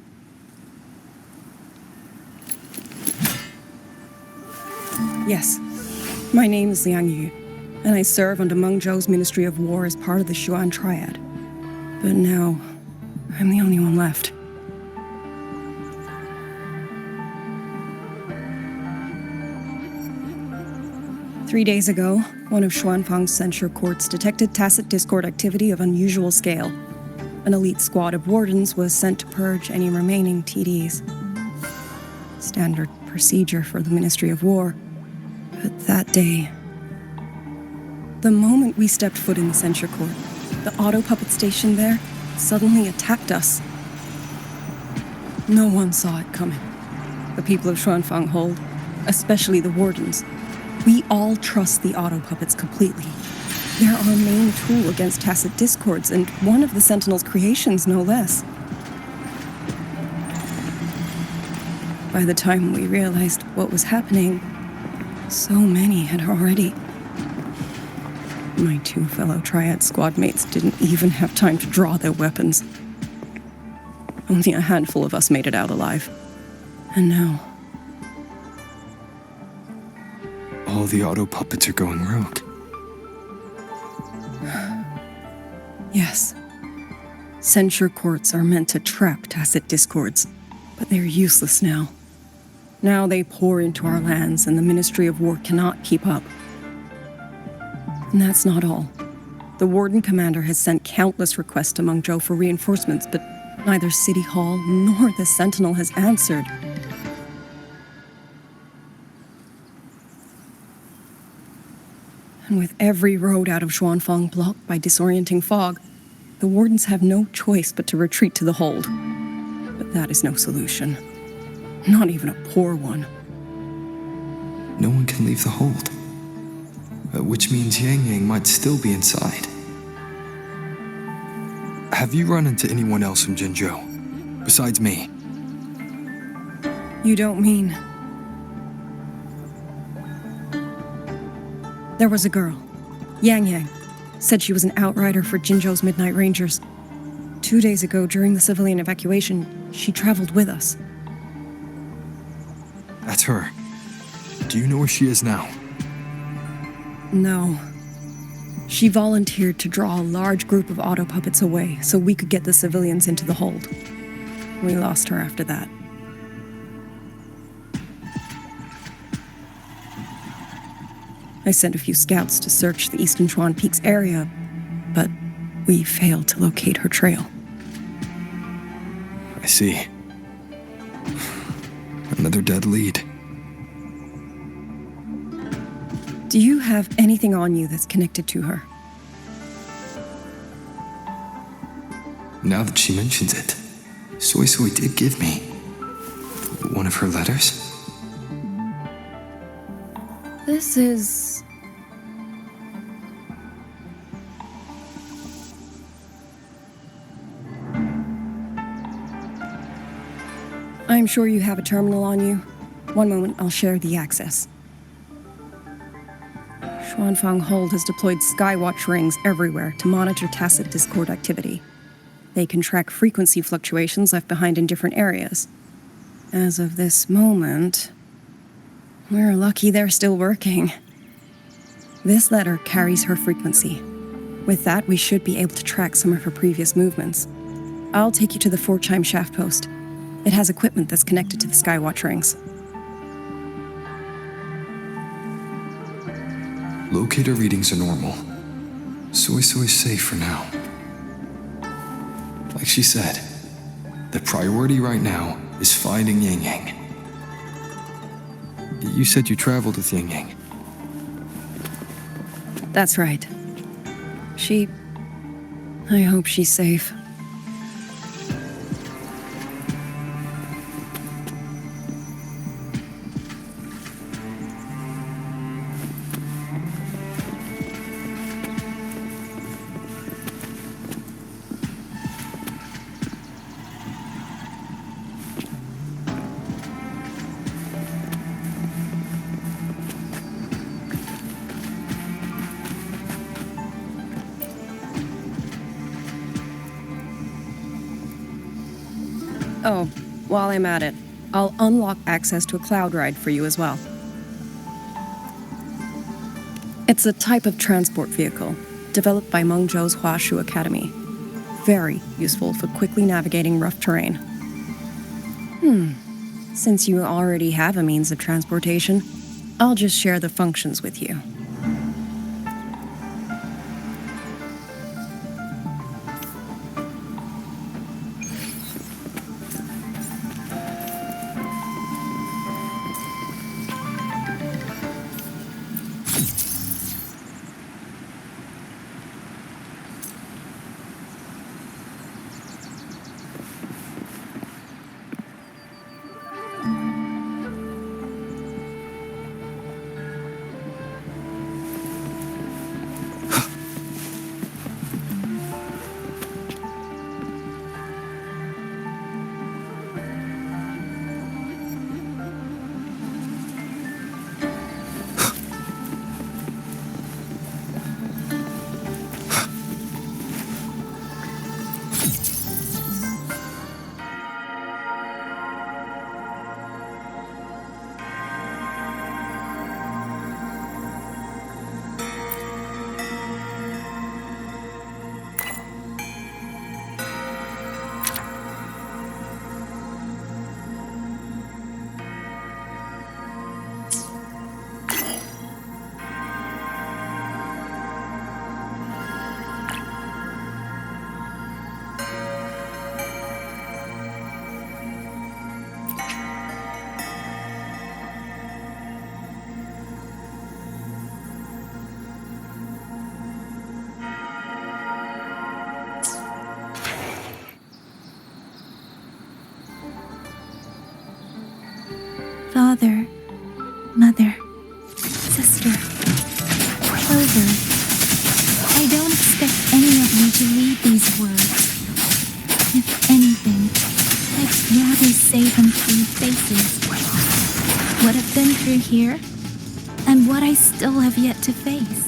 F: Yes. My name is Yangyang, and I serve under Mengzhou's Ministry of War as part of the Xuan Triad. But now, I'm the only one left. Three days ago, one of Xuanfang's censure courts detected tacit discord activity of unusual scale. An elite squad of wardens was sent to purge any remaining TDs. Standard procedure for the Ministry of War. But that day, the moment we stepped foot in the censure court, the auto puppet station there suddenly attacked us. No one saw it coming. The people of Xuanfang Hold, especially the wardens. We all trust the auto puppets completely. They're our main tool against tacit discords, and one of the Sentinel's creations, no less. By the time we realized what was happening, so many had already. My two fellow Triad squad mates didn't even have time to draw their weapons. Only a handful of us made it out alive. And now,
D: all the auto puppets are going rogue.
F: Yes. Censure courts are meant to trap tacit discords, but they're useless now. Now they pour into our lands, and the Ministry of War cannot keep up. And that's not all. The Warden Commander has sent countless requests to Mengzhou for reinforcements, but neither City Hall nor the Sentinel has answered. And with every road out of Xuanfang blocked by disorienting fog, the Wardens have no choice but to retreat to the Hold. But that is no solution. Not even a poor one.
D: No one can leave the Hold. Which means Yangyang might still be inside. Have you run into anyone else from Jinzhou, besides me?
F: You don't mean...
O: There was a girl, Yangyang. Said she was an outrider for Jinzhou's Midnight Rangers. 2 days ago, during the civilian evacuation, she traveled with us.
D: That's her. Do you know where she is now?
O: No. She volunteered to draw a large group of auto puppets away so we could get the civilians into the hold. We lost her after that. I sent a few scouts to search the Eastern Chuan Peaks area, but we failed to locate her trail.
D: I see. Another dead lead.
O: Do you have anything on you that's connected to her?
D: Now that she mentions it, Suisui did give me one of her letters.
O: This is... I'm sure you have a terminal on you. One moment, I'll share the access. Xuanfang Hold has deployed skywatch rings everywhere to monitor tacit Discord activity. They can track frequency fluctuations left behind in different areas. As of this moment, we're lucky they're still working. This letter carries her frequency. With that, we should be able to track some of her previous movements. I'll take you to the 4-chime shaft post. It has equipment that's connected to the skywatch rings.
D: Locator readings are normal. Suisui's safe for now. Like she said, the priority right now is finding Yangyang. You said you traveled with Yangyang.
O: That's right. I hope she's safe. Oh, while I'm at it, I'll unlock access to a cloud ride for you as well. It's a type of transport vehicle developed by Mengzhou's Huashu Academy. Very useful for quickly navigating rough terrain. Since you already have a means of transportation, I'll just share the functions with you.
E: Father, Mother, Sister, Clover, I don't expect any of you to read these words. If anything, I'd rather say them to your faces. What I've been through here, and what I still have yet to face.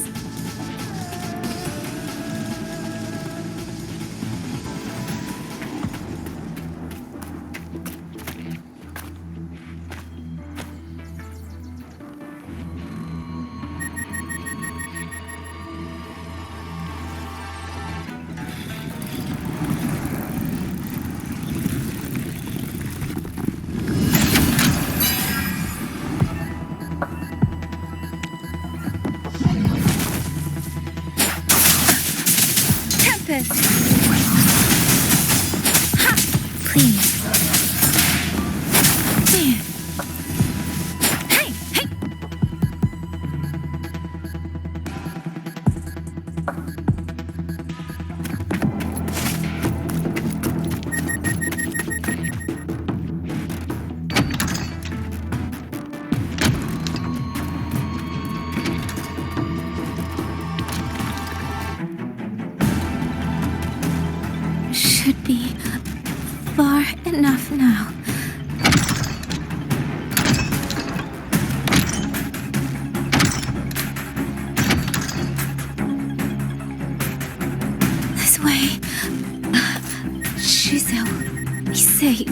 E: Please. Hey, hey! Should be far enough now. This way. Shizou, be safe.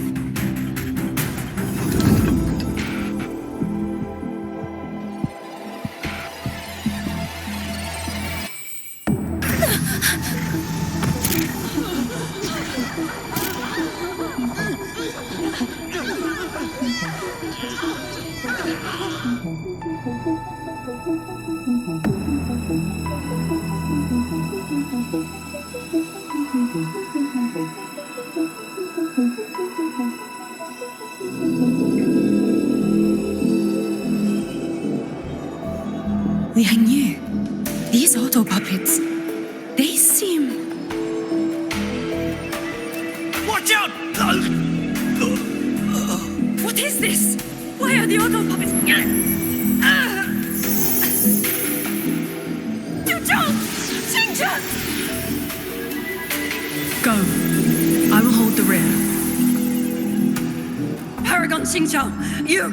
F: Liangyu, these auto puppets, they seem...
N: Watch out!
F: What is this? Why are the auto puppets... Go. I will hold the rear. Paragon Xingqiao, you...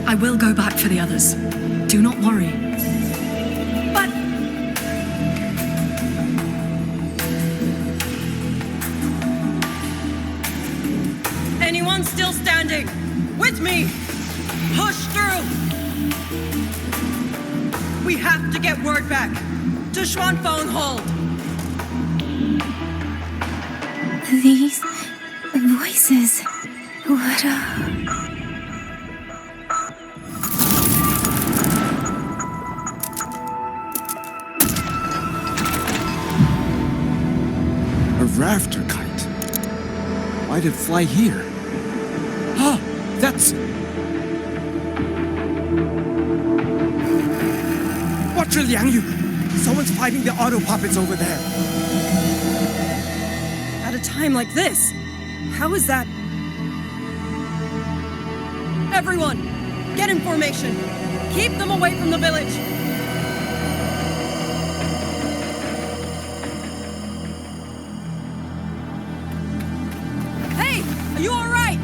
F: I will go back for the others. Do not worry. But...
P: Anyone still standing? With me! Push through! We have to get word back to Xuanfang Hold.
E: These voices. What
Q: A rafter kite. Why'd it fly here? Ah, that's... Watch your Liangyu! Someone's fighting the auto puppets over there.
P: At a time like this, how is that? Everyone, get in formation. Keep them away from the village. Hey, are you all right?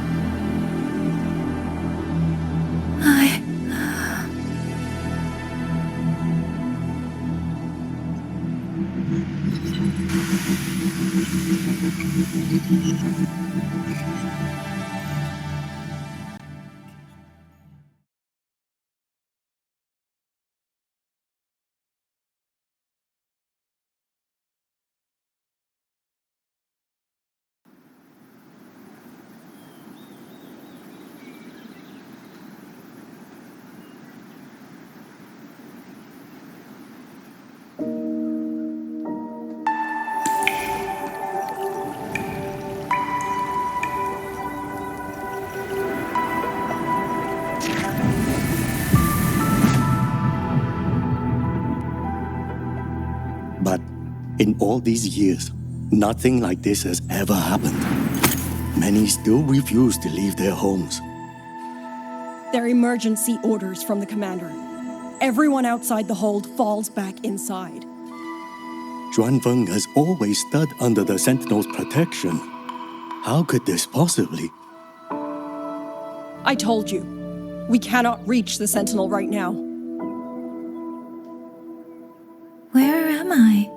R: But in all these years, nothing like this has ever happened. Many still refuse to leave their homes.
P: They're emergency orders from the commander. Everyone outside the hold falls back inside.
R: Xuanfang has always stood under the Sentinel's protection. How could this possibly?
P: I told you. We cannot reach the Sentinel right now.
E: Where am I?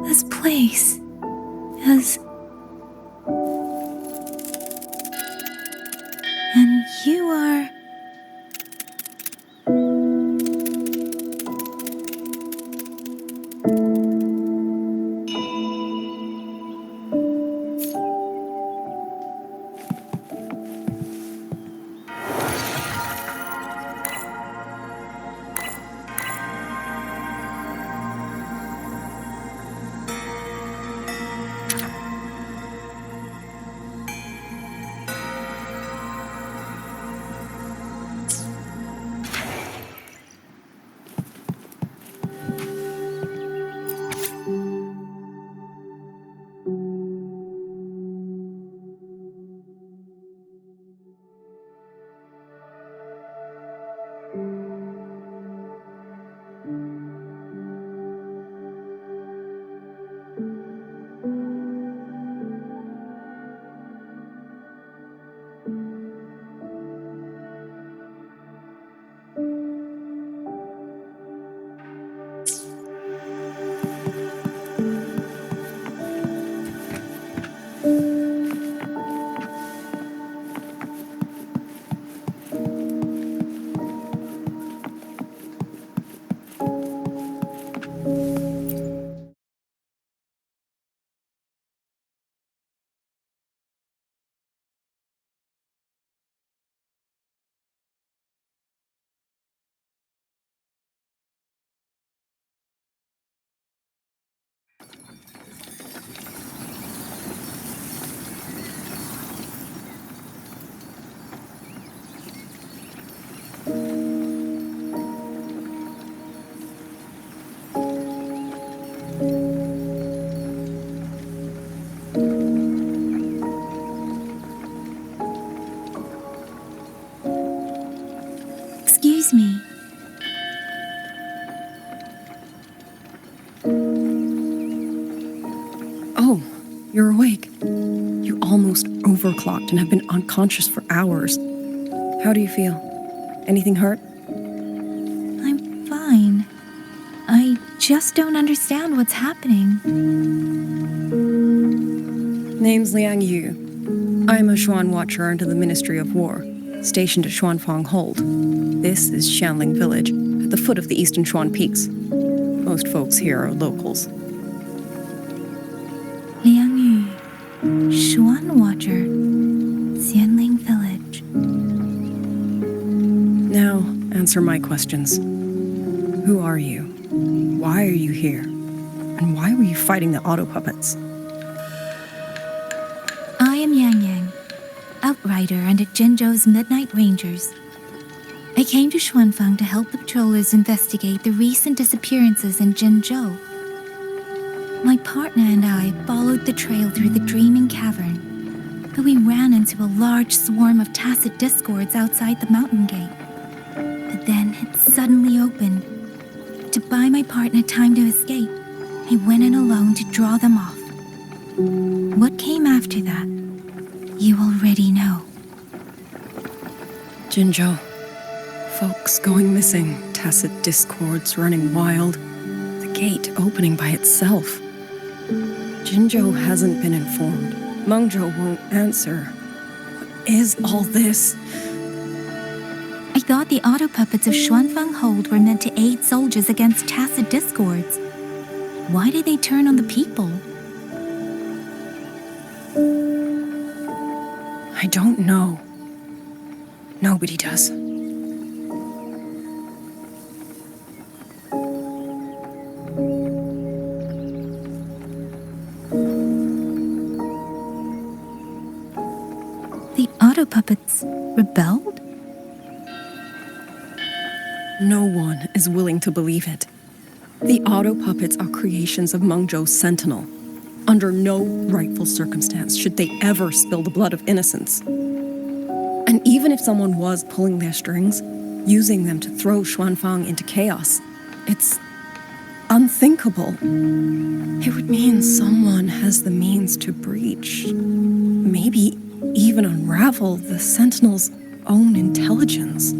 E: This place is... And you are... Excuse me.
O: Oh, you're awake. You almost overclocked and have been unconscious for hours. How do you feel? Anything hurt?
E: I'm fine. I just don't understand what's happening.
O: Name's Liang Yu. I'm a Xuan Watcher under the Ministry of War, stationed at Xuanfang Hold. This is Xianling Village, at the foot of the Eastern Xuan Peaks. Most folks here are locals.
E: Liang Yu, Xuan Watcher, Xianling Village.
O: Now, answer my questions. Who are you? Why are you here? And why were you fighting the auto puppets?
E: I am Yangyang, outrider under Zhenzhou's Midnight Rangers. I came to Xuanfang to help the patrollers investigate the recent disappearances in Zhenzhou. My partner and I followed the trail through the Dreaming Cavern, but we ran into a large swarm of tacit discords outside the mountain gate. But then it suddenly opened. To buy my partner time to escape, I went in alone to draw them off. What came after that, you already know.
O: Zhenzhou. Folks going missing, tacit discords running wild, the gate opening by itself. Zhenzhou hasn't been informed. Mengzhou won't answer. What is all this?
E: I thought the auto puppets of Xuanfang Hold were meant to aid soldiers against tacit discords. Why did they turn on the people?
O: I don't know. Nobody does.
E: The auto puppets rebelled?
O: No one is willing to believe it. The auto puppets are creations of Mengzhou's Sentinel. Under no rightful circumstance should they ever spill the blood of innocents. And even if someone was pulling their strings, using them to throw Xuanfang into chaos, it's unthinkable. It would mean someone has the means to breach. maybe even unravel the Sentinel's own intelligence.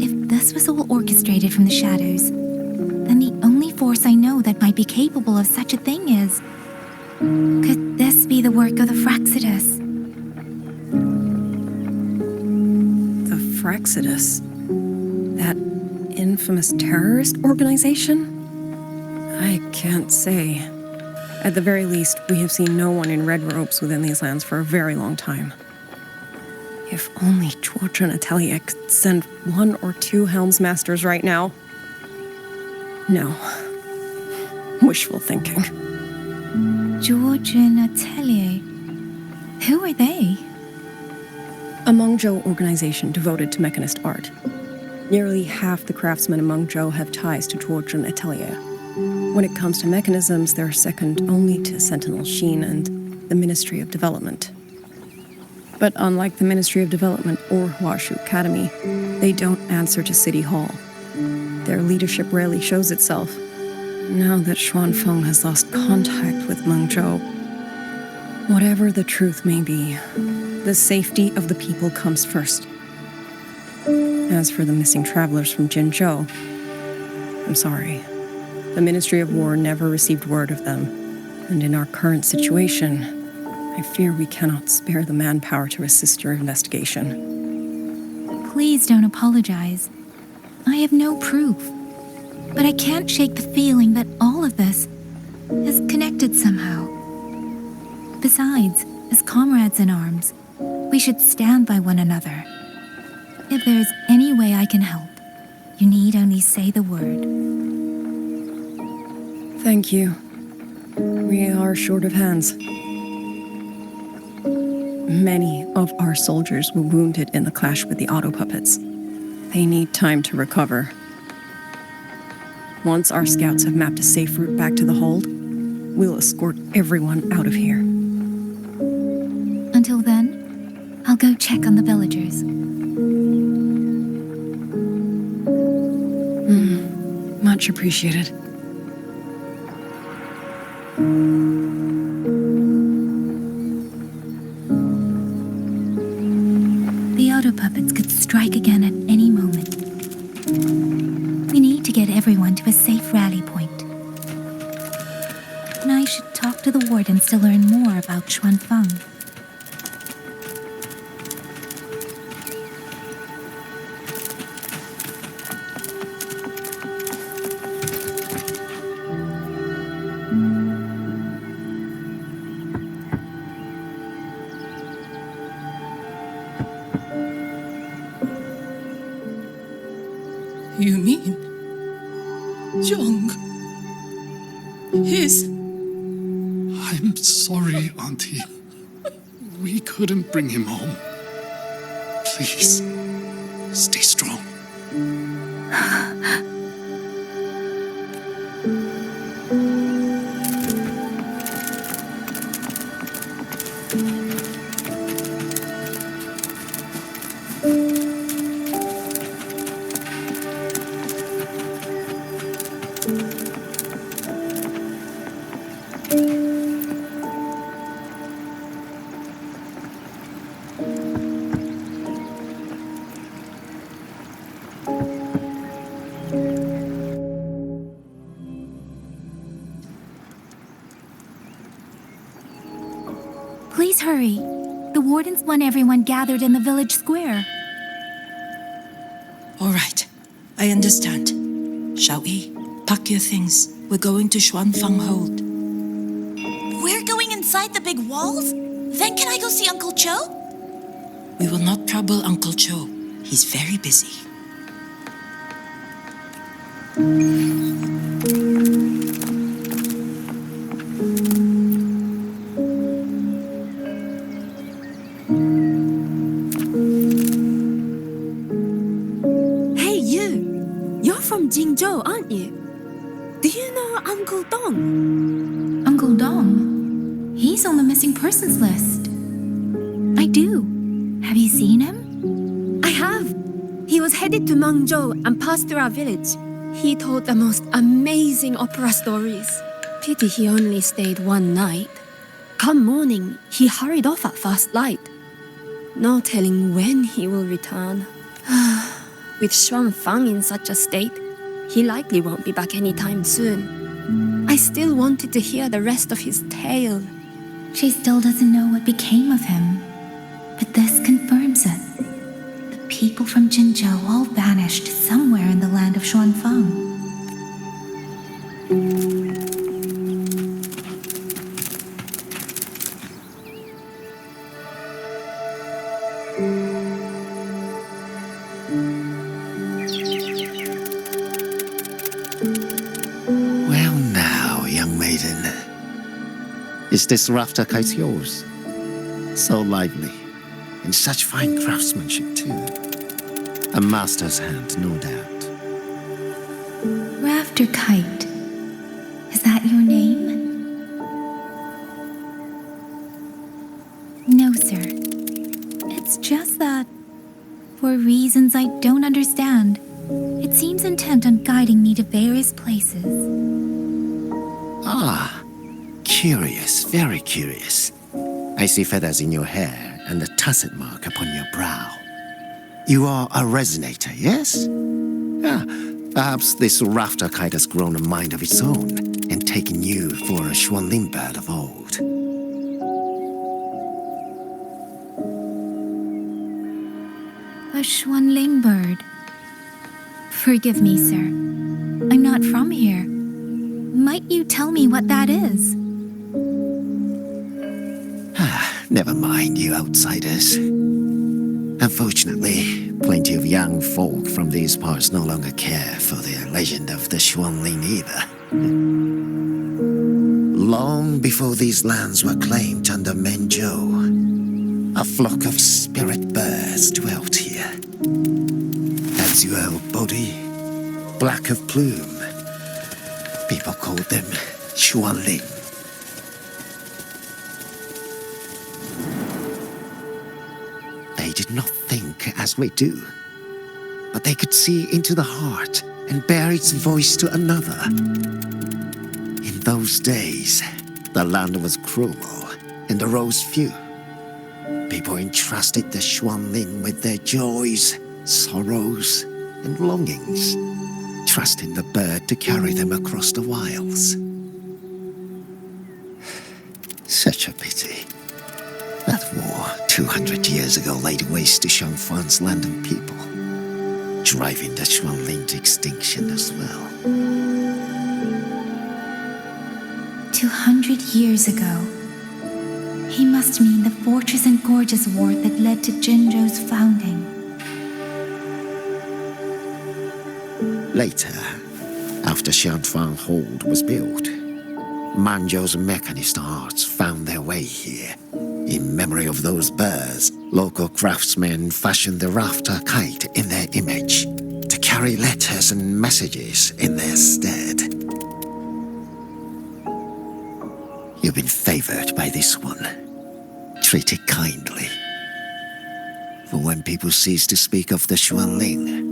E: If this was all orchestrated from the shadows, then the only force I know that might be capable of such a thing is... Could this be the work of the Fraxidus?
O: The Fraxidus? That infamous terrorist organization? I can't say. At the very least, we have seen no one in red robes within these lands for a very long time. If only George and Atelier could send 1 or 2 Helmsmasters right now. No. Wishful thinking.
E: George and Atelier? Who are they?
O: A Mengzhou organization devoted to mechanist art. Nearly half the craftsmen in Mengzhou have ties to George and Atelier. When it comes to mechanisms, they're second only to Sentinel Sheen and the Ministry of Development. But unlike the Ministry of Development or Huashu Academy, they don't answer to City Hall. Their leadership rarely shows itself. Now that Xuanfang has lost contact with Mengzhou, whatever the truth may be, the safety of the people comes first. As for the missing travelers from Jinzhou, I'm sorry. The Ministry of War never received word of them, and in our current situation, I fear we cannot spare the manpower to assist your investigation.
E: Please don't apologize. I have no proof. But I can't shake the feeling that all of this is connected somehow. Besides, as comrades in arms, we should stand by one another. If there's any way I can help, you need only say the word.
O: Thank you. We are short of hands. Many of our soldiers were wounded in the clash with the auto puppets. They need time to recover. Once our scouts have mapped a safe route back to the hold, we'll escort everyone out of here.
E: Until then, I'll go check on the villagers.
O: Much appreciated.
E: The auto puppets could strike again at any moment. We need to get everyone to a safe rally point. And I should talk to the wardens to learn more about Xuanfang.
S: You mean... Zhong... His...
K: I'm sorry, Auntie. We couldn't bring him home. Please, stay strong.
E: Please hurry. The wardens want everyone gathered in the village square.
S: All right, I understand. Shall we? Pack your things. We're going to Xuanfang Hold.
T: We're going inside the big walls? Then can I go see Uncle Cho?
S: We will not trouble Uncle Cho. He's very busy.
J: Hey, you! You're from Jingzhou, aren't you? Do you know Uncle Dong?
E: Uncle Dong? He's on the missing persons list. I do. Have you seen him?
J: I have. He was headed to Mengzhou and passed through our village. He told the most amazing opera stories. Pity he only stayed one night. Come morning, he hurried off at first light. No telling when he will return. With Xuanfang in such a state, he likely won't be back anytime soon. I still wanted to hear the rest of his tale.
E: She still doesn't know what became of him, but this confirms it. The people from Jinzhou all vanished somewhere in the land of Xuanfang.
L: Well now, young maiden. Is this rafter kite yours? So lively, and such fine craftsmanship too. A master's hand, no doubt.
E: Rafter Kite. Is that your name? No, sir. It's just that, for reasons I don't understand, it seems intent on guiding me to various places.
L: Ah, curious, very curious. I see feathers in your hair and a tusset mark upon your brow. You are a resonator, yes? Ah, perhaps this rafter kite has grown a mind of its own and taken you for a Xuanling bird of old.
E: A Xuanling bird. Forgive me, sir. I'm not from here. Might you tell me what that is?
L: Never mind, you outsiders. Unfortunately, plenty of young folk from these parts no longer care for the legend of the Xuanling either. Long before these lands were claimed under Mengzhou, a flock of spirit birds dwelt here. Azure of body, black of plume. People called them Xuanling. They did not think as we do, but they could see into the heart and bear its voice to another. In those days, the land was cruel and arose few. People entrusted the Xuanling with their joys, sorrows, and longings, trusting the bird to carry them across the wilds. Such a pity. That war 200 years ago laid waste to Xuanfang's land and people, driving the Xuanling to extinction as well.
E: 200 years ago. He must mean the Fortress and Gorges War that led to Jinzhou's founding.
L: Later, after Xuanfang Hold was built, Mengzhou's mechanist arts found their way here. In memory of those birds, local craftsmen fashioned the rafter kite in their image to carry letters and messages in their stead. You've been favored by this one. Treat it kindly. For when people cease to speak of the Xuanling,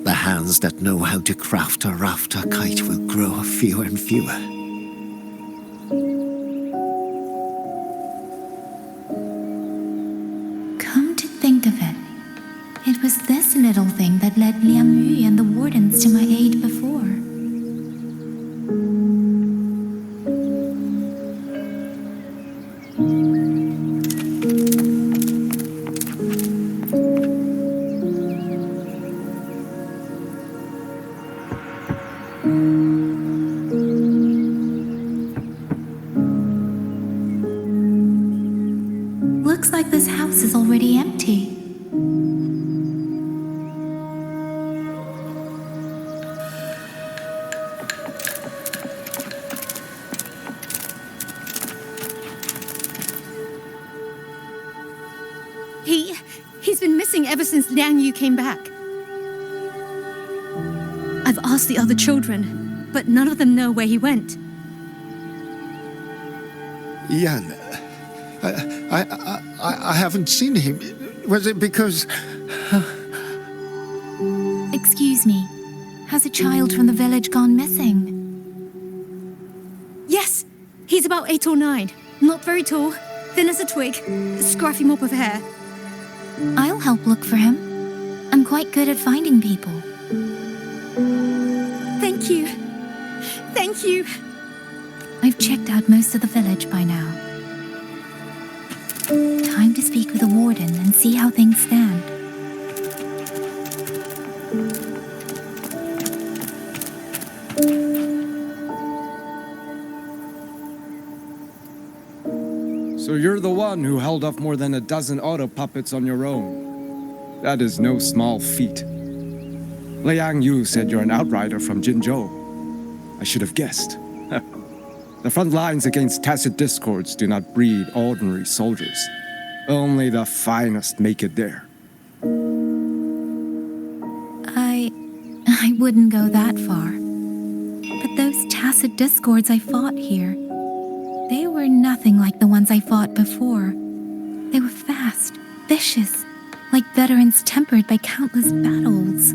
L: the hands that know how to craft a rafter kite will grow fewer and fewer.
E: Come to think of it, it was this little thing that led Liang Yu and the wardens to my aid before. Looks like this house is already empty.
J: He's been missing ever since Liang Yu came back. I've asked the other children, but none of them know where he went.
L: Yan, I haven't seen him. Was it because...
E: Excuse me, has a child from the village gone missing?
J: Yes, he's about 8 or 9.
E: Not very tall, thin as a twig, scruffy mop of hair. I'll help look for him. I'm quite good at finding people. Thank you. Thank you. I've checked out most of the village by now. Time to speak with the warden and see how things stand.
N: So you're the one who held off more than a dozen auto puppets on your own. That is no small feat. Liang Yu said you're an outrider from Jinzhou. I should have guessed. The front lines against tacit discords do not breed ordinary soldiers. Only the finest make it there.
E: I wouldn't go that far. But those tacit discords I fought here, they were nothing like the ones I fought before. They were fast, vicious, like veterans tempered by countless battles.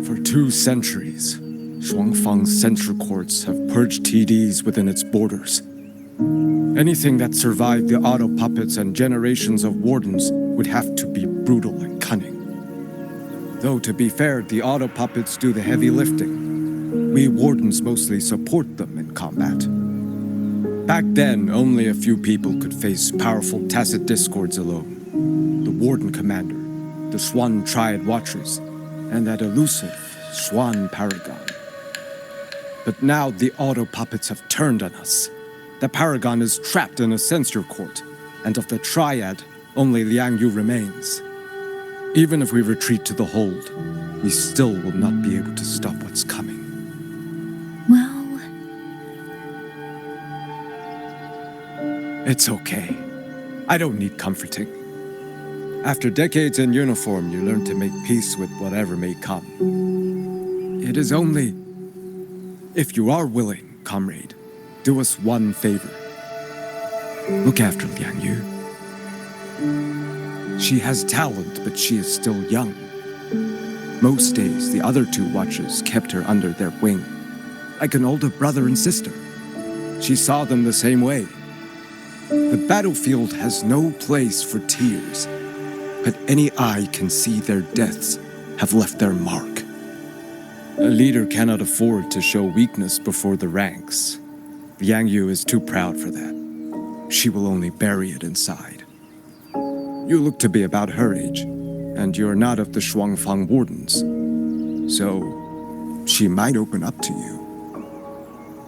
N: For 2 centuries, Xuanfang's central courts have purged TDs within its borders. Anything that survived the auto puppets and generations of wardens would have to be brutal and cunning. Though to be fair, the auto puppets do the heavy lifting. We wardens mostly support them in combat. Back then, only a few people could face powerful tacit discords alone. The warden commander, the Xuan Triad Watchers, and that elusive Xuan Paragon. But now the auto puppets have turned on us. The Paragon is trapped in a censure court, and of the Triad, only Liang Yu remains. Even if we retreat to the hold, we still will not be able to stop what's coming.
E: Well...
N: It's okay. I don't need comforting. After decades in uniform, you learn to make peace with whatever may come. It is only... If you are willing, comrade, do us one favor. Look after Liang Yu. She has talent, but she is still young. Most days, the other 2 watchers kept her under their wing, like an older brother and sister. She saw them the same way. The battlefield has no place for tears, but any eye can see their deaths have left their mark. A leader cannot afford to show weakness before the ranks. Liang Yu is too proud for that. She will only bury it inside. You look to be about her age, and you're not of the Xuanfang wardens. So, she might open up to you.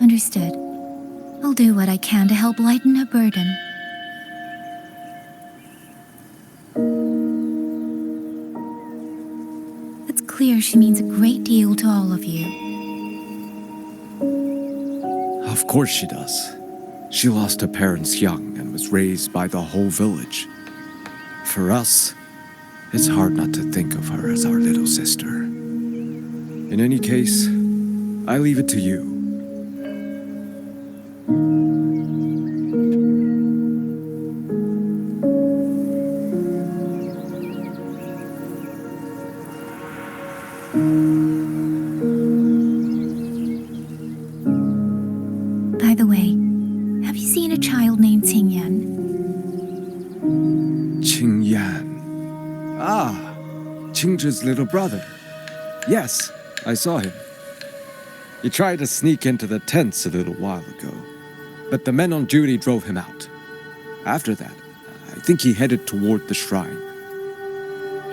E: Understood. I'll do what I can to help lighten her burden. It's clear she means a great deal to all of you.
N: Of course she does. She lost her parents young and was raised by the whole village. For us, it's hard not to think of her as our little sister. In any case, I leave it to you.
E: By the way, have you seen a child named Qingyan?
N: Ah, Qingzhi's little brother. Yes, I saw him. He tried to sneak into the tents a little while ago, but the men on duty drove him out. After that, I think he headed toward the shrine.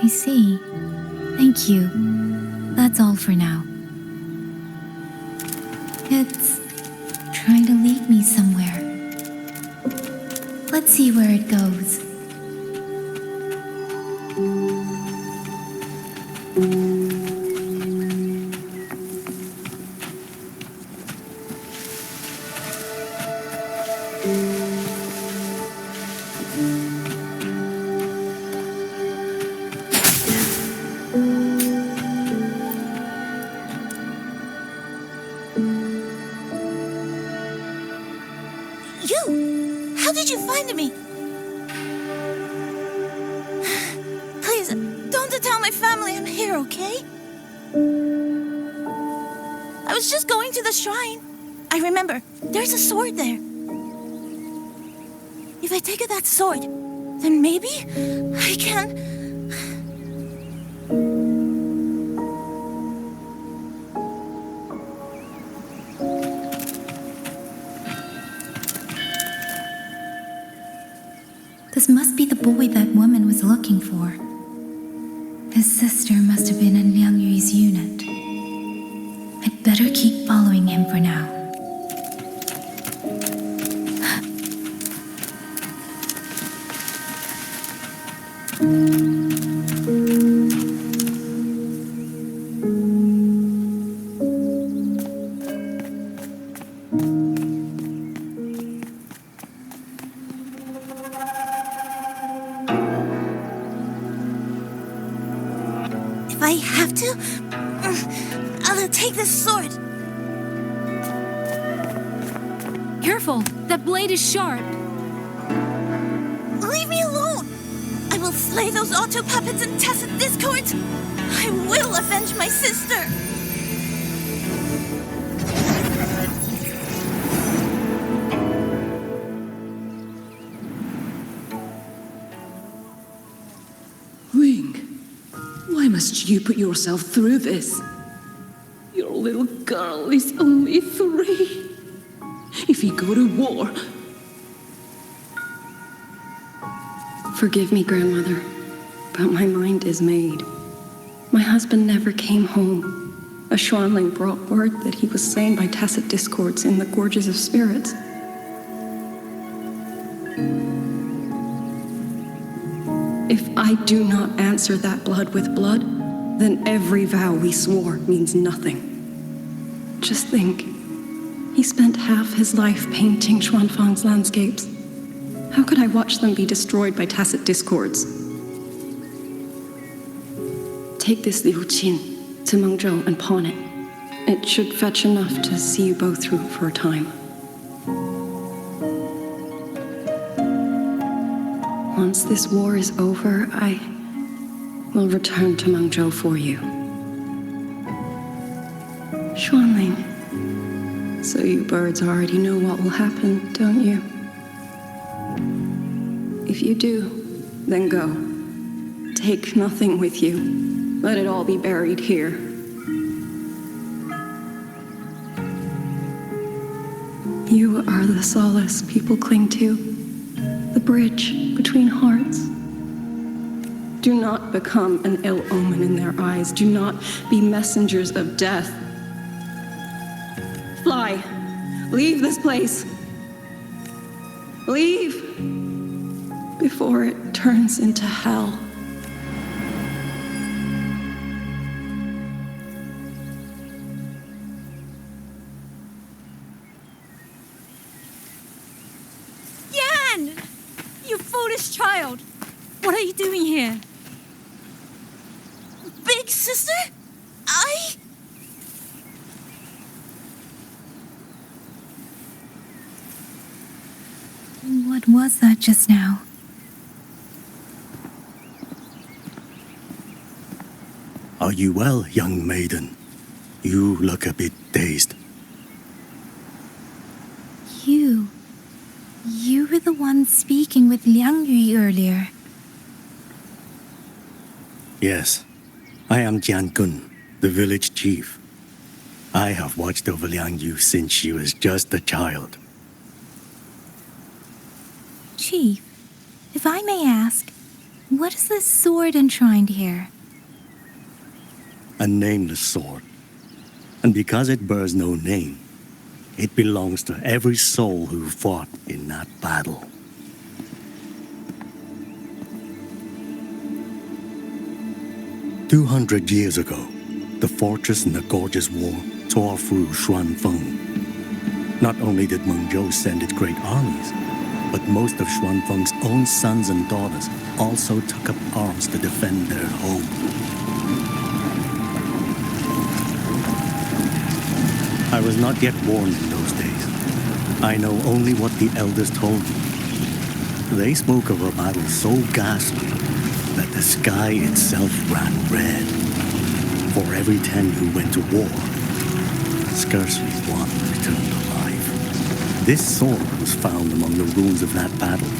E: I see. Thank you. That's all for now. It's trying to lead me somewhere. Let's see where it goes.
T: You! How did you find me? Please, don't tell my family I'm here, okay? I was just going to the shrine. I remember, there's a sword there. If I take that sword, then maybe I can...
E: This must be the boy that woman was looking for. His sister must have been in Liang Yu's unit. I'd better keep following him for now.
T: If I have to, I'll take this sword.
J: Careful! That blade is sharp!
T: Leave me alone! I will slay those auto puppets and tacit discords! I will avenge my sister!
U: Wing, why must you put yourself through this? Your little girl is only 3. If you go to war...
O: Forgive me, Grandmother, but my mind is made. My husband never came home. A Xuanling brought word that he was slain by tacit discords in the Gorges of Spirits. If I do not answer that blood with blood, then every vow we swore means nothing. Just think, he spent half his life painting Xuanfang's landscapes. How could I watch them be destroyed by tacit discords? Take this Liu Qin to Mengzhou and pawn it. It should fetch enough to see you both through for a time. Once this war is over, I will return to Mengzhou for you. Xuanling, so you birds already know what will happen, don't you? If you do, then go. Take nothing with you. Let it all be buried here. You are the solace people cling to, the bridge between hearts. Do not become an ill omen in their eyes. Do not be messengers of death. Fly. Leave this place. Leave before it turns into hell.
J: Yan! You foolish child! What are you doing here?
T: Big sister?
E: What was that just now?
R: Are you well, young maiden? You look a bit dazed.
E: You were the one speaking with Liang Yu earlier.
R: Yes, I am Jiangun, the village chief. I have watched over Liang Yu since she was just a child.
E: Chief, if I may ask, what is this sword enshrined here?
R: A nameless sword. And because it bears no name, it belongs to every soul who fought in that battle. "200 years ago, the fortress in the Gorgeous War tore through Xuanfang. Not only did Mengzhou send its great armies, but most of Xuanfang's own sons and daughters also took up arms to defend their home. I was not yet born in those days. I know only what the elders told me. They spoke of a battle so ghastly that the sky itself ran red. For every 10 who went to war, scarcely one returned alive. This sword was found among the ruins of that battle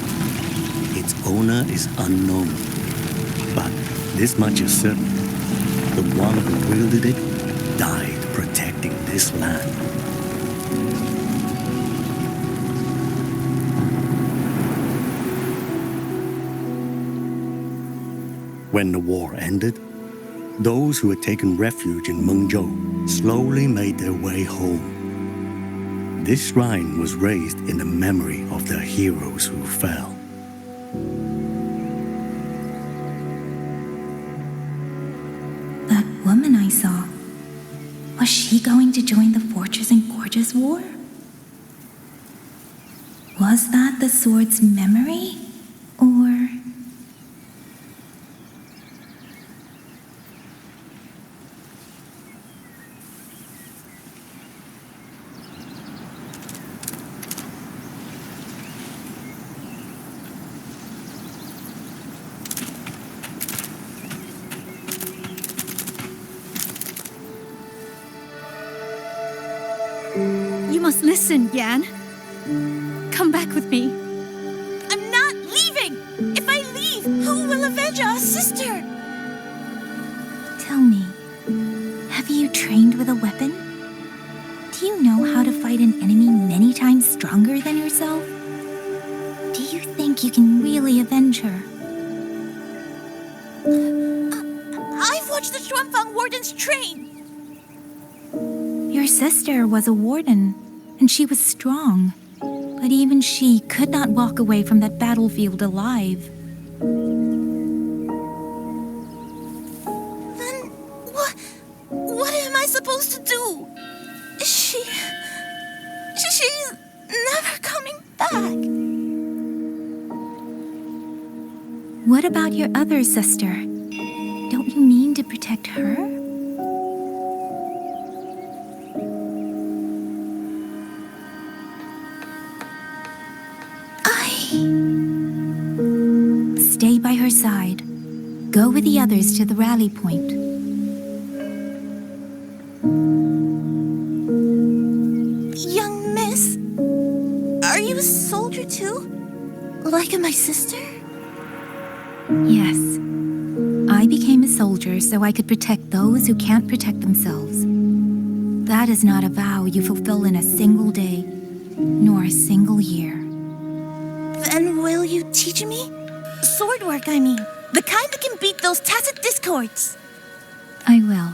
R: Its owner is unknown. But this much is certain. The one who wielded it died protecting this land. When the war ended, those who had taken refuge in Mengzhou slowly made their way home. This shrine was raised in the memory of the heroes who fell.
E: That woman I saw, was she going to join the Fortress and Gorges War? Was that the sword's memory? Or...
J: You must listen, Yan. Come back with me.
T: I'm not leaving! If I leave, who will avenge our sister?
E: Tell me, have you trained with a weapon? Do you know how to fight an enemy many times stronger than yourself? Do you think you can really avenge her?
T: I've watched the Xuanfang wardens train.
E: Your sister was a warden, and she was strong. But even she could not walk away from that battlefield alive.
T: Then what am I supposed to do? She's never coming back.
E: What about your other sister? Don't you mean to protect her? Stay by her side. Go with the others to the rally point.
T: Young miss, are you a soldier too? Like my sister?
E: Yes. I became a soldier so I could protect those who can't protect themselves. That is not a vow you fulfill in a single day, nor a single year.
T: Then will you teach me? Sword work, I mean. The kind that can beat those tacit discords.
E: I will.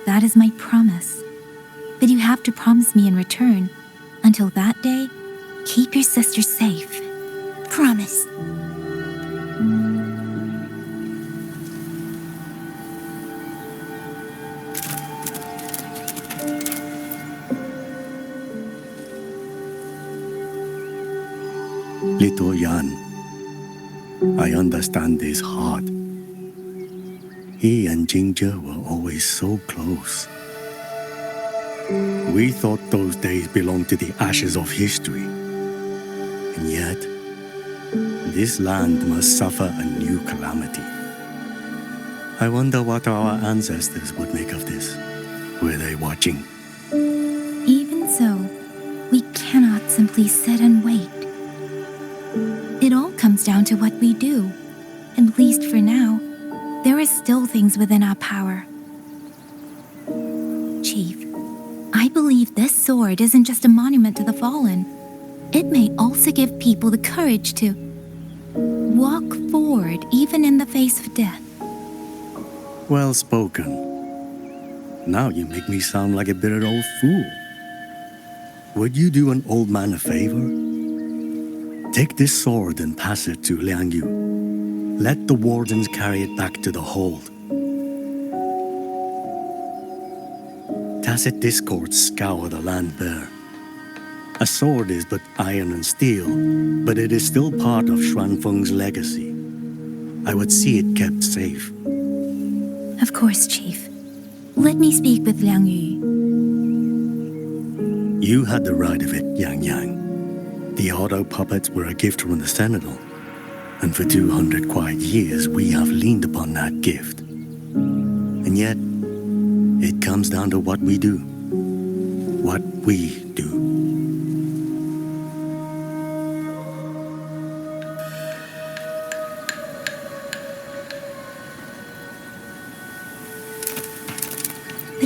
E: That is my promise. But you have to promise me in return. Until that day, keep your sister safe.
T: Promise.
R: Little Yan, I understand his heart. He and Ginger were always so close. We thought those days belonged to the ashes of history. And yet, this land must suffer a new calamity. I wonder what our ancestors would make of this. Were they watching?
E: Even so, we cannot simply sit and wait. It all comes down to what we do. At least for now, there are still things within our power. Chief, I believe this sword isn't just a monument to the fallen. It may also give people the courage to walk forward even in the face of death.
R: Well spoken. Now you make me sound like a bitter old fool. Would you do an old man a favor? Take this sword and pass it to Liangyu. Let the wardens carry it back to the hold. Tacit discords scour the land bare. A sword is but iron and steel, but it is still part of Xuanfeng's legacy. I would see it kept safe.
E: Of course, Chief. Let me speak with Liang Yu.
R: You had the right of it, Yangyang. The auto puppets were a gift from the Sentinel, and for 200 quiet years we have leaned upon that gift. And yet, it comes down to what we do. What we do.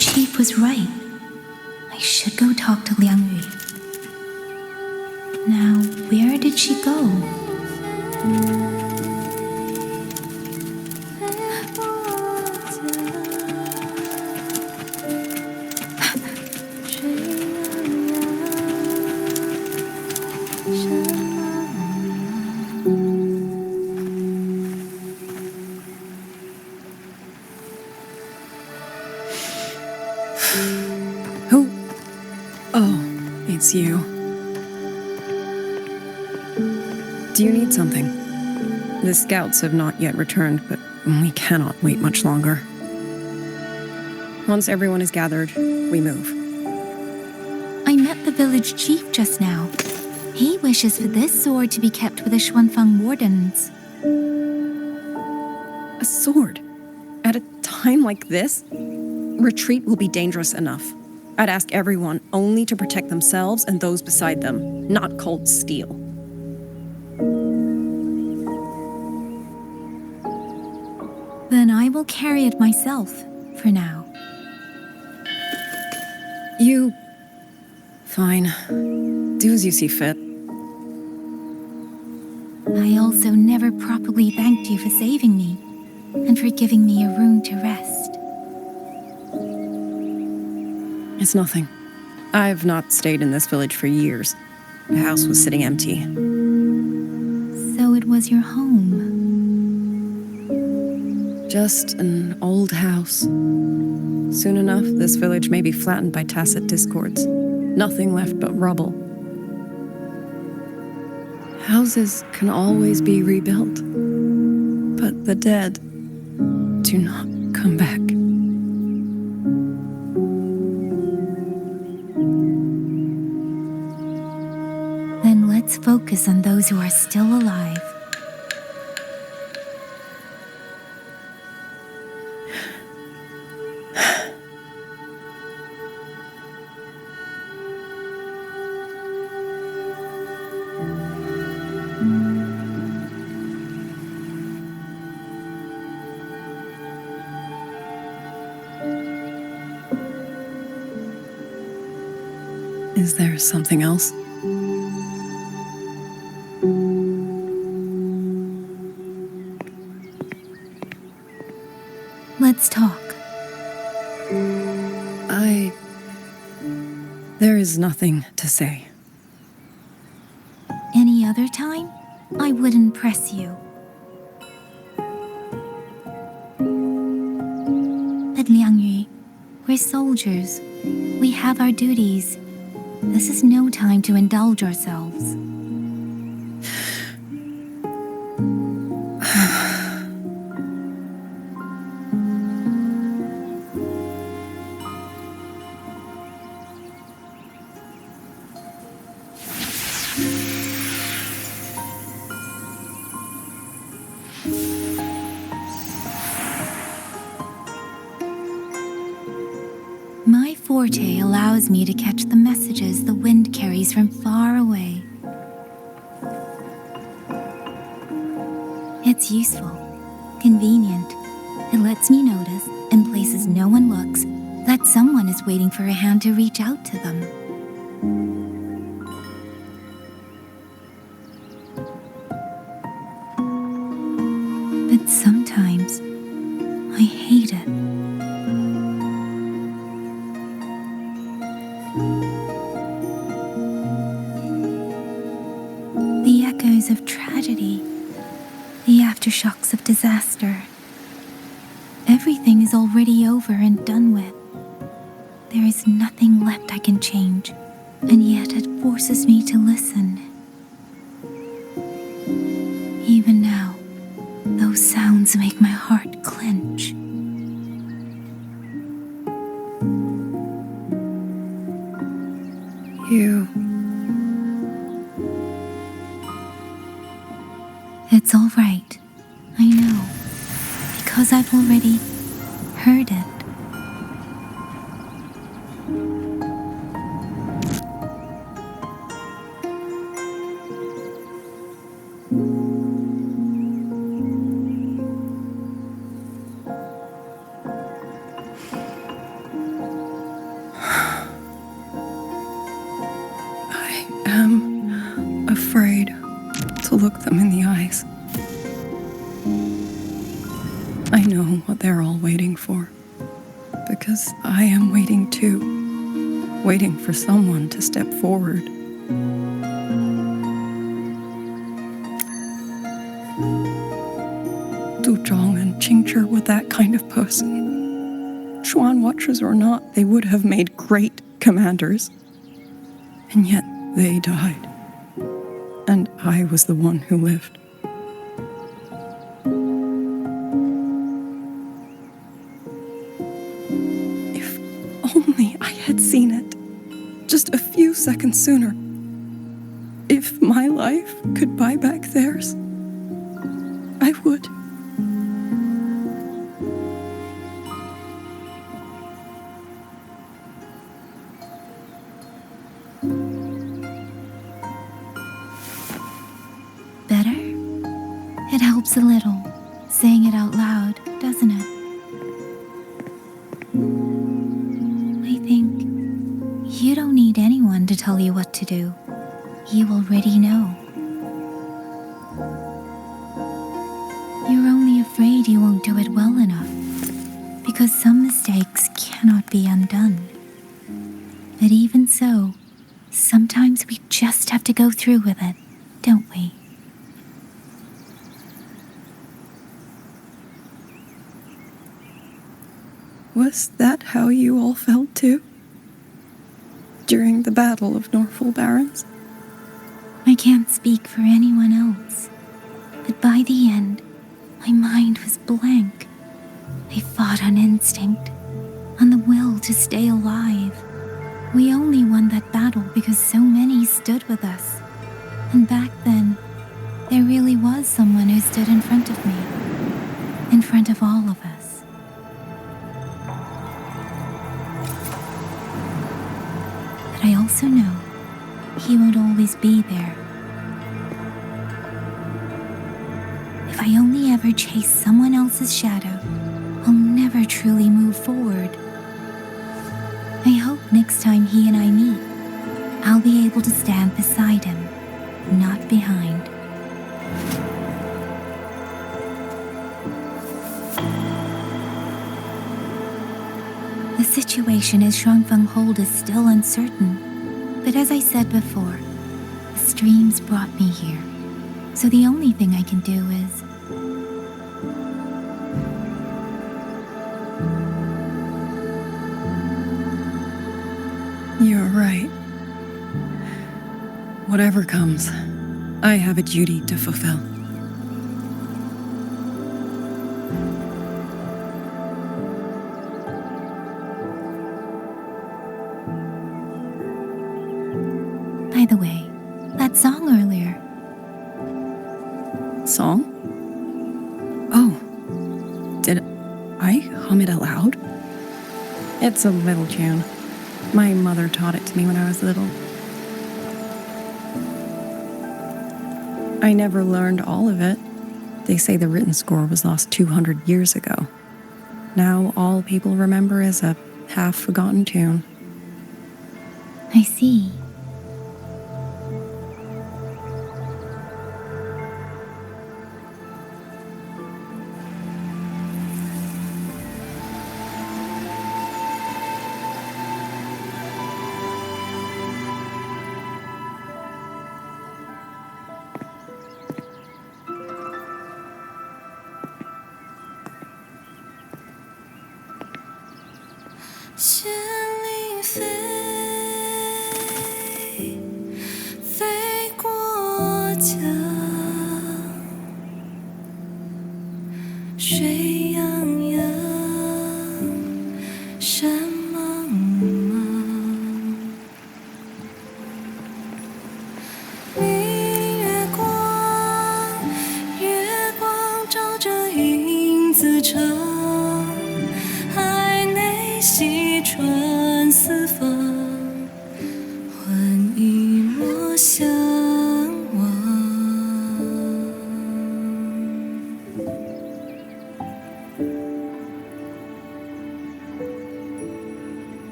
E: chief was right. I should go talk to Liang Yu. Now, where did she go?
O: Who? Oh, it's you. Do you need something? The scouts have not yet returned, but we cannot wait much longer. Once everyone is gathered, we move.
E: I met the village chief just now. He wishes for this sword to be kept with the Xuanfang wardens.
O: A sword? At a time like this? Retreat will be dangerous enough. I'd ask everyone only to protect themselves and those beside them, not cold steel.
E: Then I will carry it myself, for now.
O: You... Fine. Do as you see fit.
E: I also never properly thanked you for saving me, and for giving me a room to rest.
O: It's nothing. I've not stayed in this village for years. The house was sitting empty.
E: So it was your home.
O: Just an old house. Soon enough, this village may be flattened by tacit discords. Nothing left but rubble. Houses can always be rebuilt, but the dead do not come back.
E: Then let's focus on those who are still alive.
O: Is there something else?
E: Let's talk.
O: There is nothing to say.
E: Any other time, I wouldn't press you. But Liang Yu, we're soldiers. We have our duties. This is no time to indulge ourselves. My forte allows me to catch the messages the wind carries from far away. It's useful, convenient. It lets me notice, in places no one looks, that someone is waiting for a hand to reach out to them. But sometimes, I hate it. The echoes of tragedy, the aftershocks of disaster. Everything is already over and done with. There is nothing left I can change, and yet it forces me to listen. Even now, those sounds make my heart clench. It's all right. I know. Because I've already heard it.
O: I know what they're all waiting for. Because I am waiting too. Waiting for someone to step forward. Du Zhong and Qingzhi were that kind of person. Xuan Watchers or not, they would have made great commanders. And yet they died. And I was the one who lived. Only I had seen it just a few seconds sooner. If my life could buy back theirs, I would.
E: Better? It helps a little, saying it out loud, doesn't it? You don't need anyone to tell you what to do. You already know. You're only afraid you won't do it well enough, because some mistakes cannot be undone. But even so, sometimes we just have to go through with it, don't we?
O: Was that how you all felt too? During the Battle of Norfolk Barrens?
E: I can't speak for anyone else, but by the end, my mind was blank. I fought on instinct, on the will to stay alive. We only won that battle because so many stood with us. And back then, there really was someone who stood in front of me, in front of all of us. But I also know he won't always be there. If I only ever chase someone else's shadow, I'll never truly move forward. I hope next time he and I meet, I'll be able to stand beside him, not behind. The situation at Xuanfang Hold is still uncertain, but as I said before, the streams brought me here, so the only thing I can do is...
O: You're right. Whatever comes, I have a duty to fulfill.
E: By the way, that song earlier.
O: Song? Oh. Did I hum it aloud? It's a little tune. My mother taught it to me when I was little. I never learned all of it. They say the written score was lost 200 years ago. Now all people remember is a half-forgotten tune.
E: I see.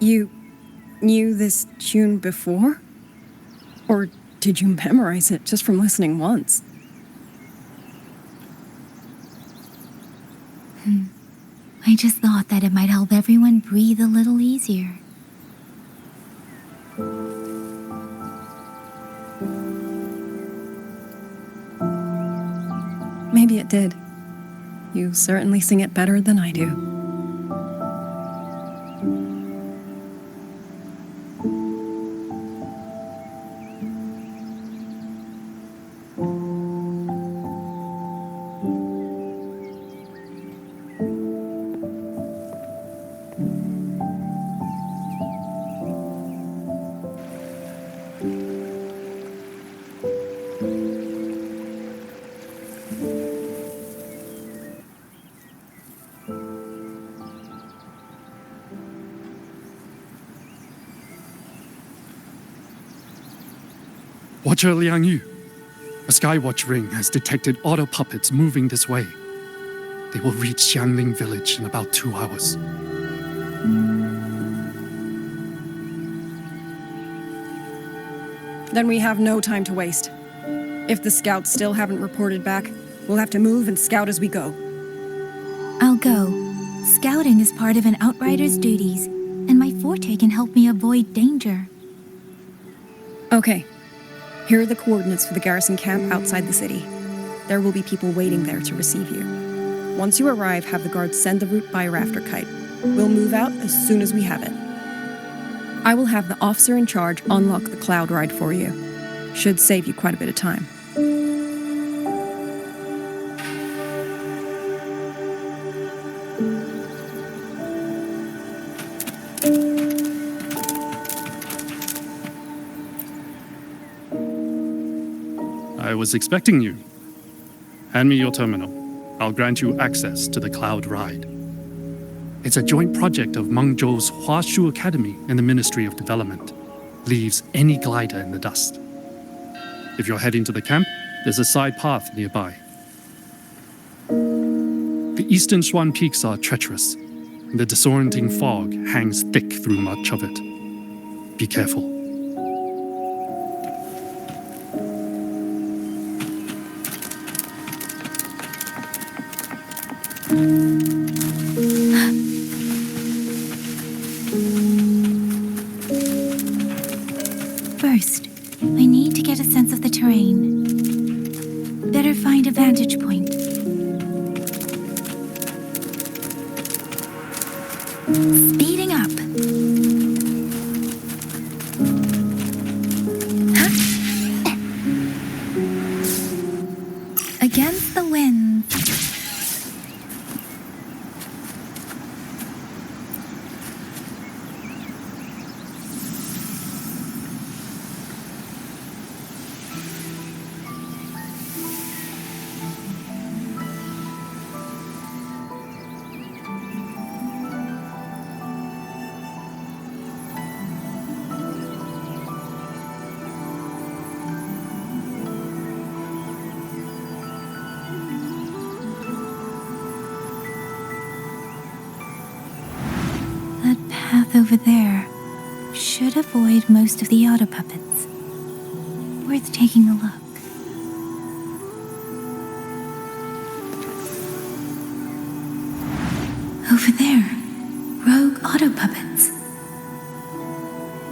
E: You knew this tune before? Or
O: did you memorize it just from listening once?
E: I just thought that it might help everyone breathe a little easier.
O: Maybe it did. You certainly sing it better than I do.
K: Watcher Liang Yu, a Skywatch ring has detected auto puppets moving this way. They will reach Xiangling village in about 2 hours.
O: Then we have no time to waste. If the scouts still haven't reported back, we'll have to move and scout as we go.
E: I'll go. Scouting is part of an outrider's duties, and my forte can help me avoid danger.
O: Okay. Here are the coordinates for the garrison camp outside the city. There will be people waiting there to receive you. Once you arrive, have the guards send the route by rafter kite. We'll move out as soon as we have it. I will have the officer in charge unlock the cloud ride for you. Should save you quite a bit of time.
K: I was expecting you. Hand me your terminal. I'll grant you access to the cloud ride. It's a joint project of Mengzhou's Huashu Academy and the Ministry of Development. Leaves any glider in the dust. If you're heading to the camp, there's a side path nearby. The eastern Xuan peaks are treacherous, and the disorienting fog hangs thick through much of it. Be careful.
E: First, I need to get a sense of the terrain. Better find a vantage point. Speeding up. Against the wind. Over there should avoid most of the auto puppets. Worth taking a look. Over there, rogue auto puppets.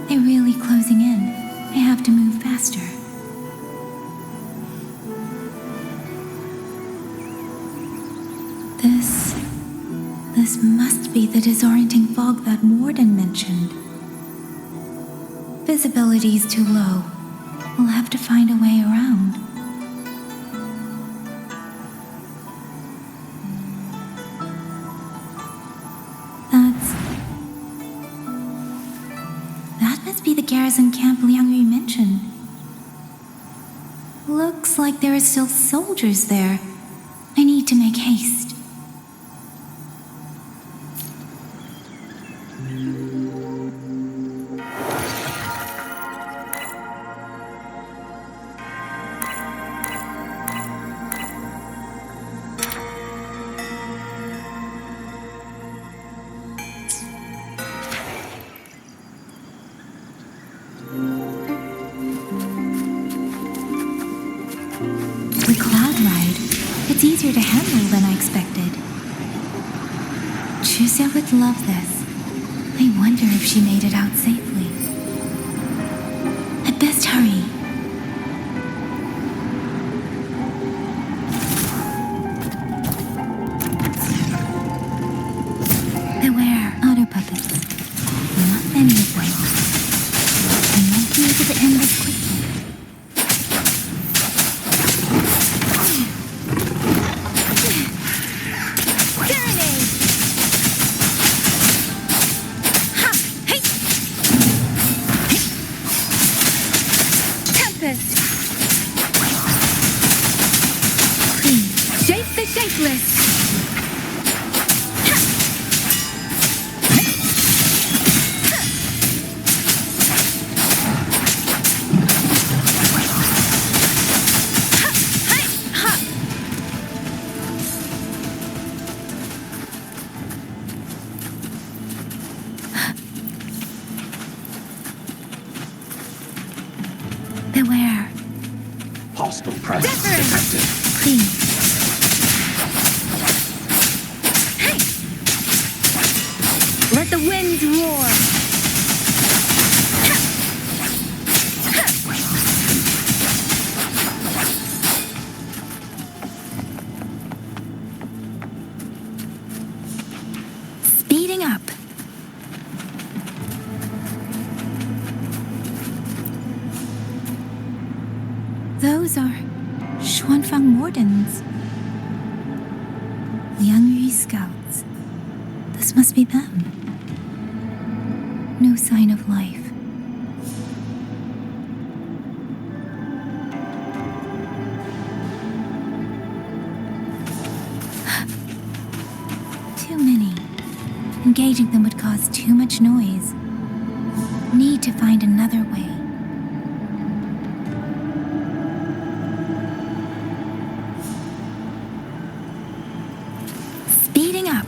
E: They're really closing in. I have to move faster. This must be the disorienting fog that Warden mentioned. Visibility's too low. We'll have to find a way around. That must be the garrison camp Liang Yu mentioned. Looks like there are still soldiers there. I need to make haste. The cloud ride. It's easier to handle than I expected. Xusia would love this. I wonder if she made it out safely. I'd best hurry. Beware, otter puppets. Not many of them. I might be able to end this quickly. Shape the shapeless! Beware.
L: Hostile presence detected.
E: Please. Let the winds roar! Speeding up. Those are Xuanfang wardens. Yangyang scouts. This must be them. No sign of life. Too many. Engaging them would cause too much noise. Need to find another way. Speeding up.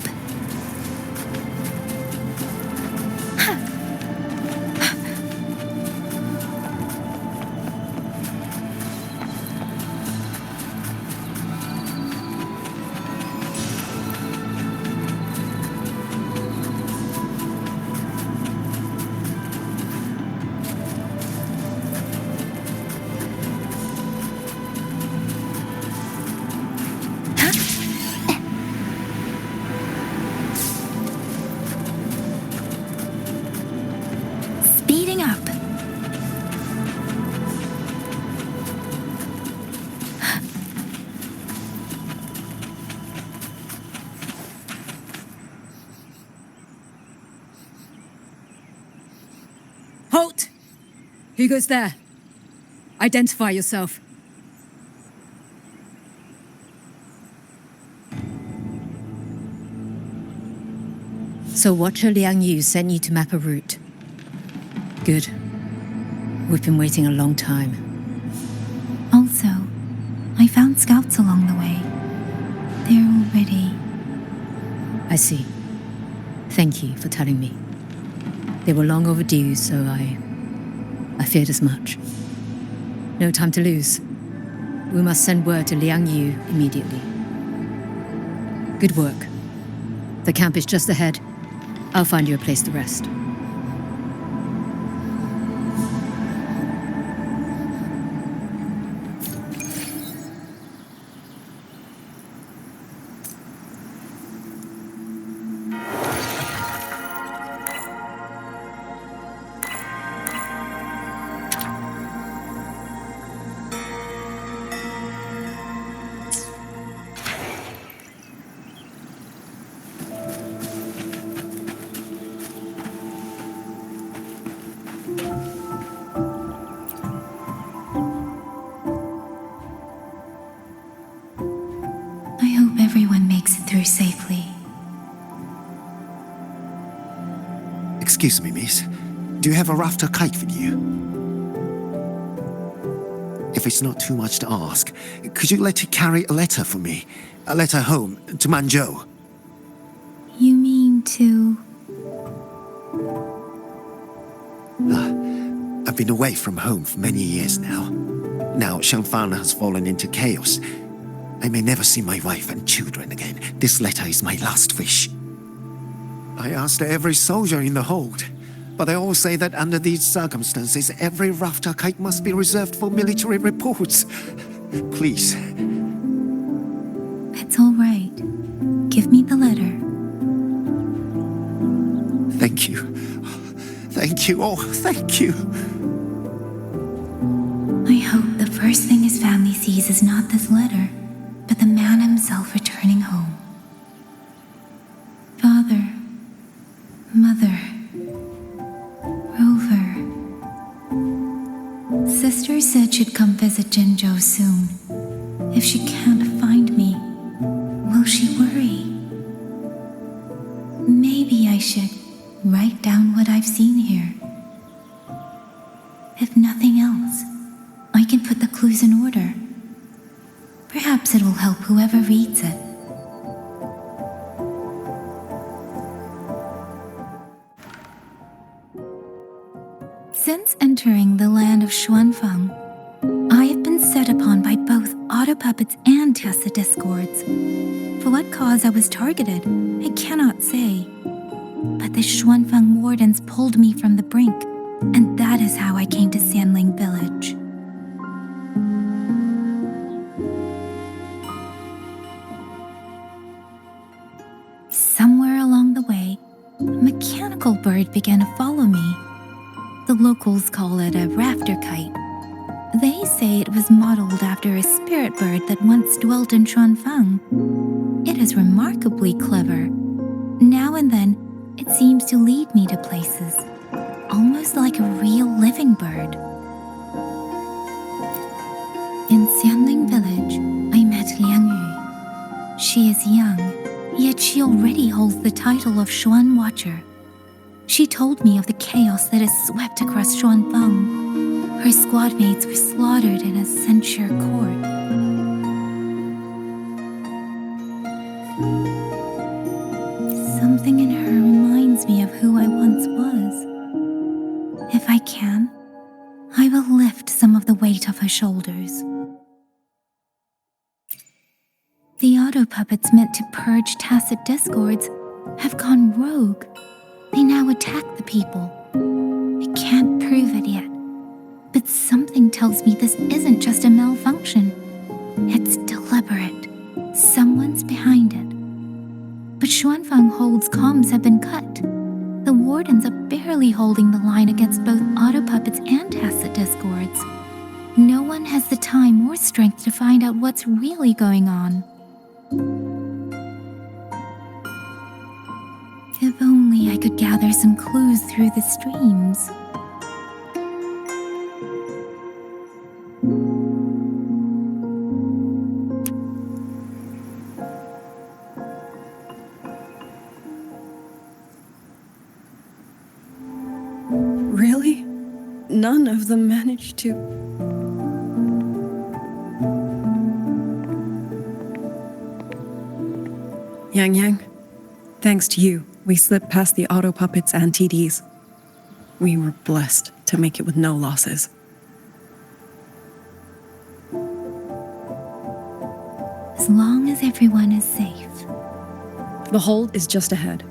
E: Speeding up.
A: Halt! Who goes there? Identify yourself.
V: So Watcher Liang Yu sent you to map a route. Good. We've been waiting a long time.
E: Also, I found scouts along the way. They're all ready.
V: I see. Thank you for telling me. They were long overdue, so I feared as much. No time to lose. We must send word to Liang Yu immediately. Good work. The camp is just ahead. I'll find you a place to rest.
E: Everyone makes it through safely.
L: Excuse me, miss. Do you have a rafter kite with you? If it's not too much to ask, could you let it carry a letter for me? A letter home, to Mengzhou.
E: You mean to...
L: I've been away from home for many years now. Now Xuanfang has fallen into chaos. I may never see my wife and children again. This letter is my last wish. I asked every soldier in the hold, but they all say that under these circumstances, every rafter kite must be reserved for military reports. Please.
E: It's all right. Give me the letter.
L: Thank you. Thank you. Oh, thank you.
E: I hope the first thing his family sees is not this letter, but the man himself returning home. Father, Mother, Rover. Sister said she'd come visit Mengzhou soon. If she can't find me, will she worry? Maybe I should write down what I've seen here. If nothing else, I can put the clues in order. Perhaps it will help whoever reads it. Since entering the land of Xuanfang, I have been set upon by both auto-puppets and Tessa discords. For what cause I was targeted, I cannot say. But the Xuanfang wardens pulled me from the brink, and that is how I came to Yangyang village. Somewhere along the way, a mechanical bird began to follow me. The locals call it a rafter kite. They say it was modeled after a spirit bird that once dwelt in Xuanfang. It is remarkably clever. Now and then, it seems to lead me to places, almost like a real living bird. In Yangyang village, I met Liangyu. She is young, yet she already holds the title of Xuan Watcher. She told me of the chaos that has swept across Xuanfang. Her squad mates were slaughtered in a censure court. Something in her reminds me of who I once was. If I can, I will lift some of the weight off her shoulders. The auto-puppets meant to purge tacit discords have gone rogue. They now attack the people. I can't prove it yet, but something tells me this isn't just a malfunction. It's deliberate. Someone's behind it. But Xuanfang Hold's comms have been cut. The wardens are barely holding the line against both auto-puppets and tacit discords. No one has the time or strength to find out what's really going on. If only I could gather some clues through the streams.
O: Really? None of them managed to... Yangyang, thanks to you, we slipped past the auto-puppets and TDs. We were blessed to make it with no losses.
E: As long as everyone is safe.
O: The hold is just ahead.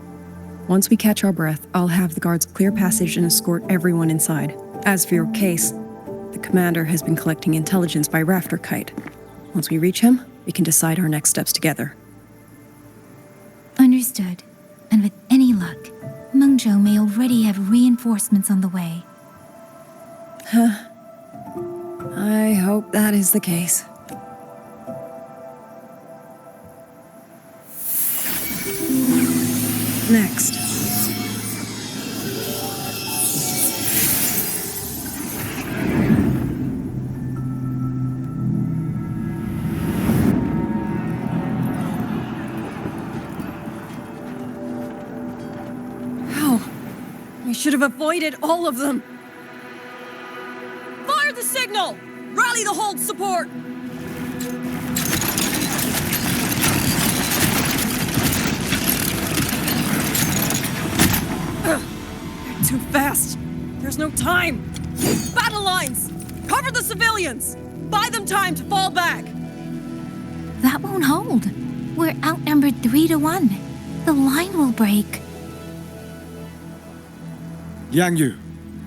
O: Once we catch our breath, I'll have the guards clear passage and escort everyone inside. As for your case, the commander has been collecting intelligence by rafter kite. Once we reach him, we can decide our next steps together.
E: Understood. And with any luck, Mengzhou may already have reinforcements on the way.
O: Huh. I hope that is the case. Next. How? We should have avoided all of them.
P: Fire the signal! Rally the hold support! They're too fast. There's no time. Battle lines! Cover the civilians! Buy them time to fall back!
E: That won't hold. We're outnumbered 3-1. The line will break.
N: Yangyu,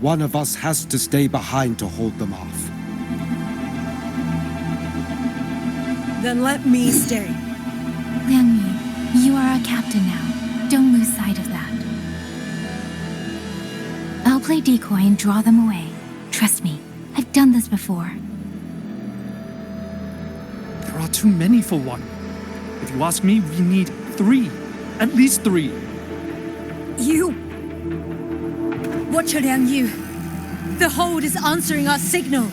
N: one of us has to stay behind to hold them off.
P: Then let me stay.
E: Liang Yi, you are our captain now. Don't lose sight of that. I'll play decoy and draw them away. Trust me, I've done this before.
K: There are too many for one. If you ask me, we need 3. At least 3.
A: You! Watch her, Liang Yu. The hold is answering our signal.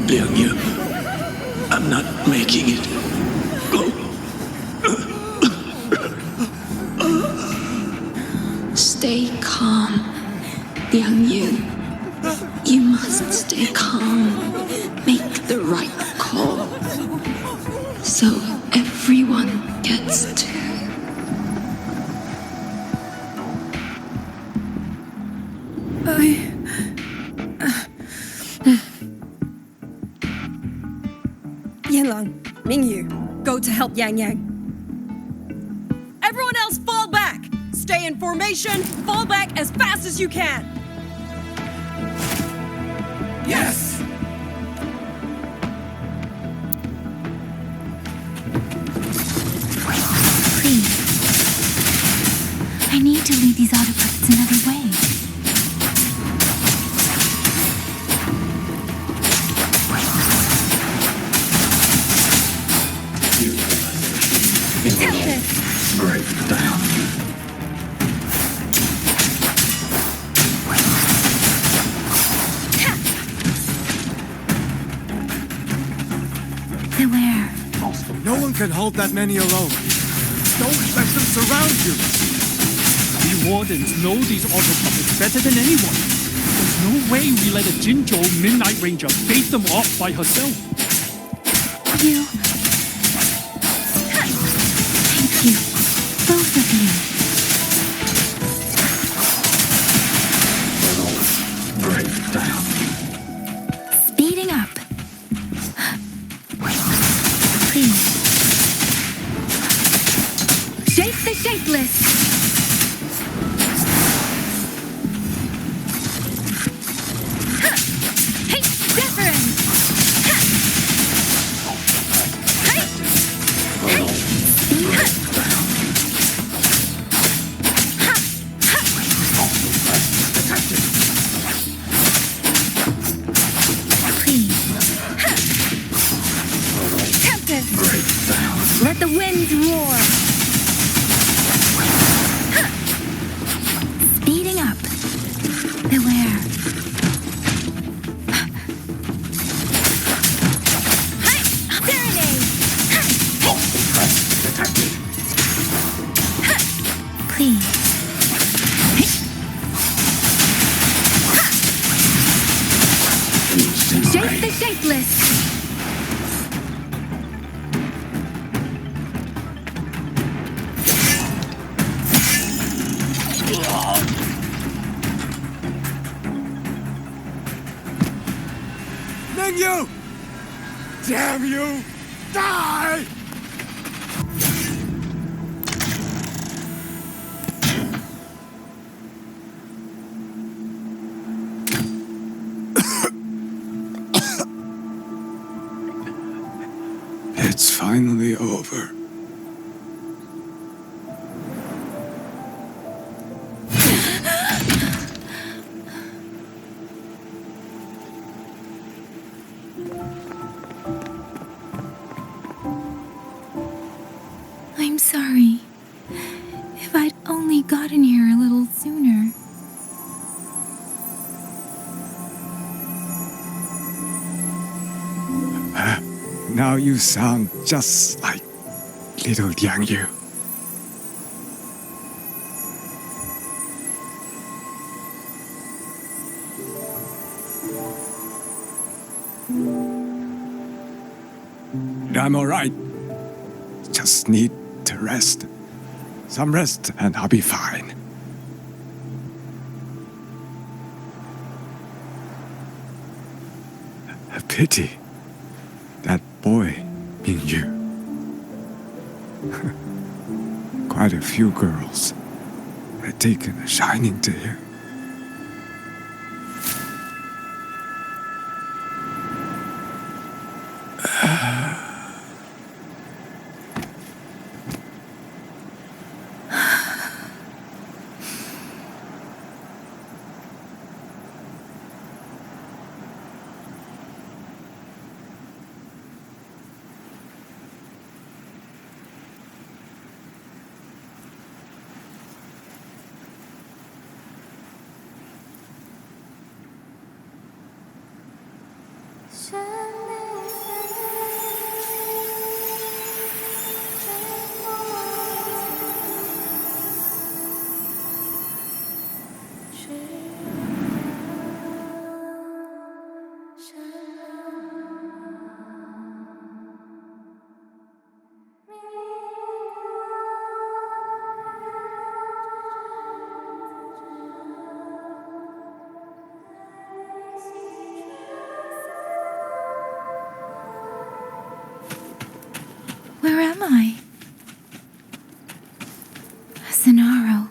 G: Liang Yu, I'm not making it. Go.
U: Stay calm, Liang Yu. You must stay calm. Make the right call. So everyone gets to.
P: Yanlang, Mingyu, go to help Yangyang. Everyone else fall back! Stay in formation, fall back as fast as you can!
G: Yes!
E: Please. I need to lead these autopuppets another way.
G: Break down.
E: Beware.
N: No one can hold that many alone. Don't let them surround you.
K: We wardens know these auto puppets better than anyone. There's no way we let a Jinzhou Midnight Ranger bait them off by herself.
E: You. Thank you. Both of you.
G: Break down.
E: Speeding up. Please.
A: Shape the shapeless! Hey, disappearance! Let the winds roar!
E: Speeding up. Beware. Please.
A: Shape the shapeless!
N: Mengzhou! Damn you! Die! It's finally over.
E: I'm sorry. If I'd only gotten here a little sooner.
N: Now you sound just like little Yangyu. I'm alright. Just need to rest. Some rest and I'll be fine. A pity. That boy, Mingyu. Quite a few girls had taken a shining to him.
E: Where am I? Zenaro.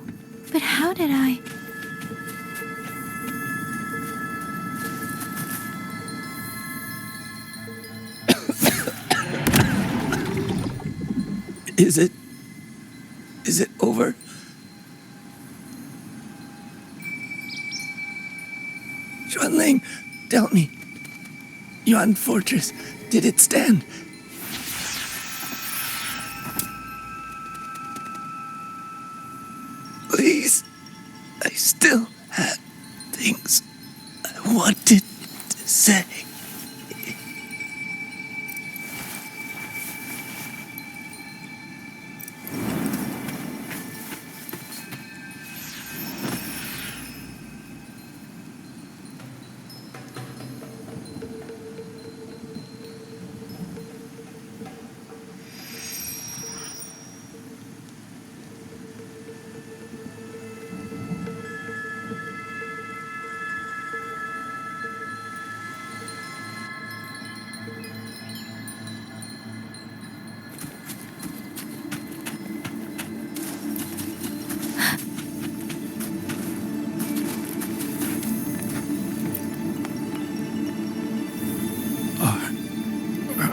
E: But how did I...
G: Is it over? Xuanling, tell me. Yuan Fortress, did it stand? Please, I still had things I wanted to say.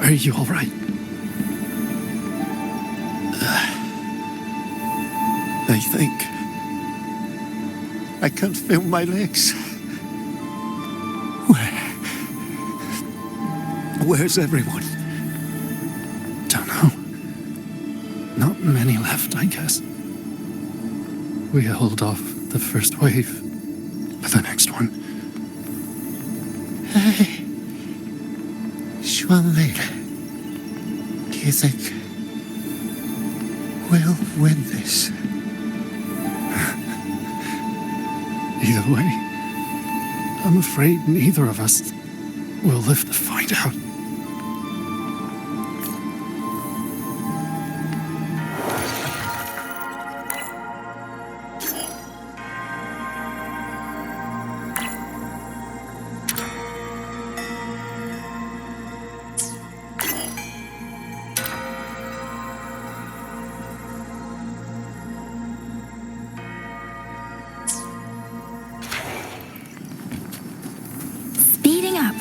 K: Are you all right?
L: I think I can't feel my legs. Where's everyone?
K: Don't know. Not many left, I guess. We held off the first wave, but the next one.
L: Hey, Xuanling, do you think we'll win this?
K: Either way, I'm afraid neither of us will live to find out.
E: Speeding up.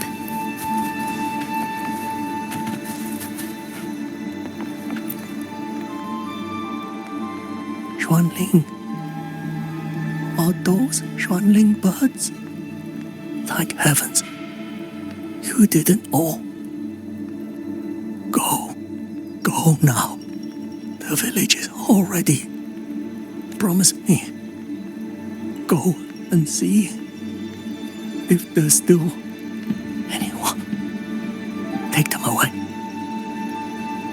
G: Xuanling. Are those Xuanling birds? Thank heavens. You didn't all. Go. Go now. The village is all ready. Promise me. Go and see if there's still anyone. Take them away.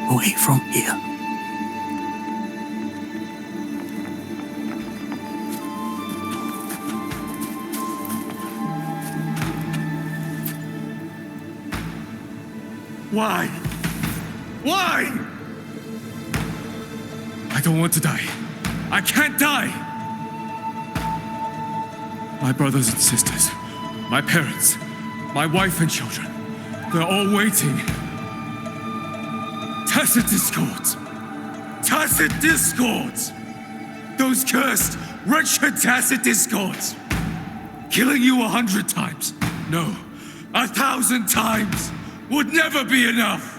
G: Away from here.
Q: Why? Why?
N: don't want to die. I can't die! My brothers and sisters, my parents, my wife and children, they're all waiting. Tacit discords! Tacit discords! Those cursed, wretched tacit discords! Killing you 100 times, no, 1,000 times, would never be enough!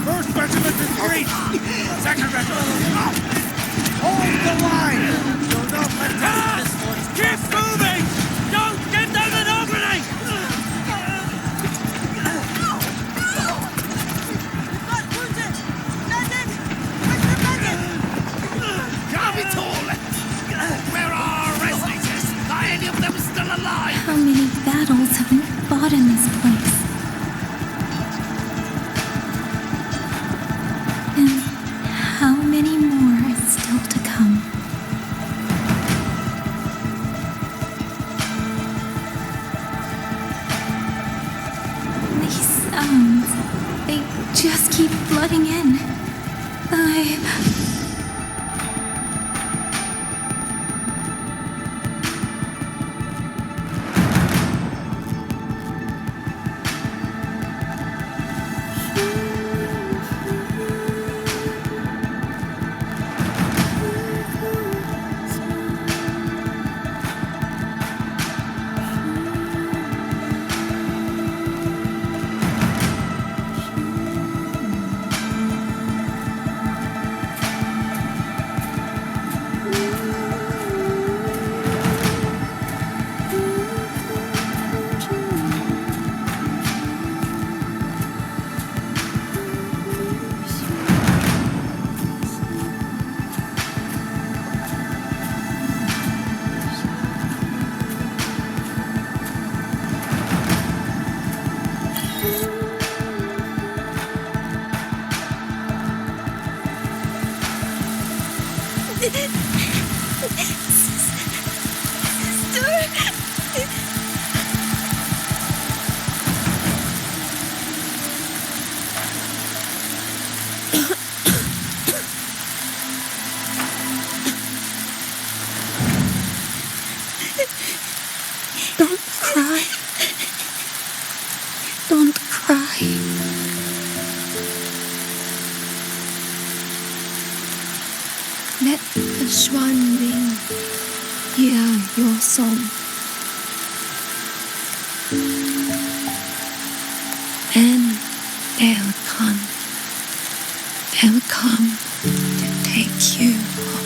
Q: First regiment is breached! Second regiment! Hold the line! Do not let this keep moving! Don't give them an opening!
C: Capitol! Where are our resonators? Are any of them still alive?
E: How many battles have we fought in this place? And how many more are still to come? These sounds, they just keep flooding in. Don't cry. Don't cry. Let the swan ring hear your song. And they'll come. They'll come to take you home.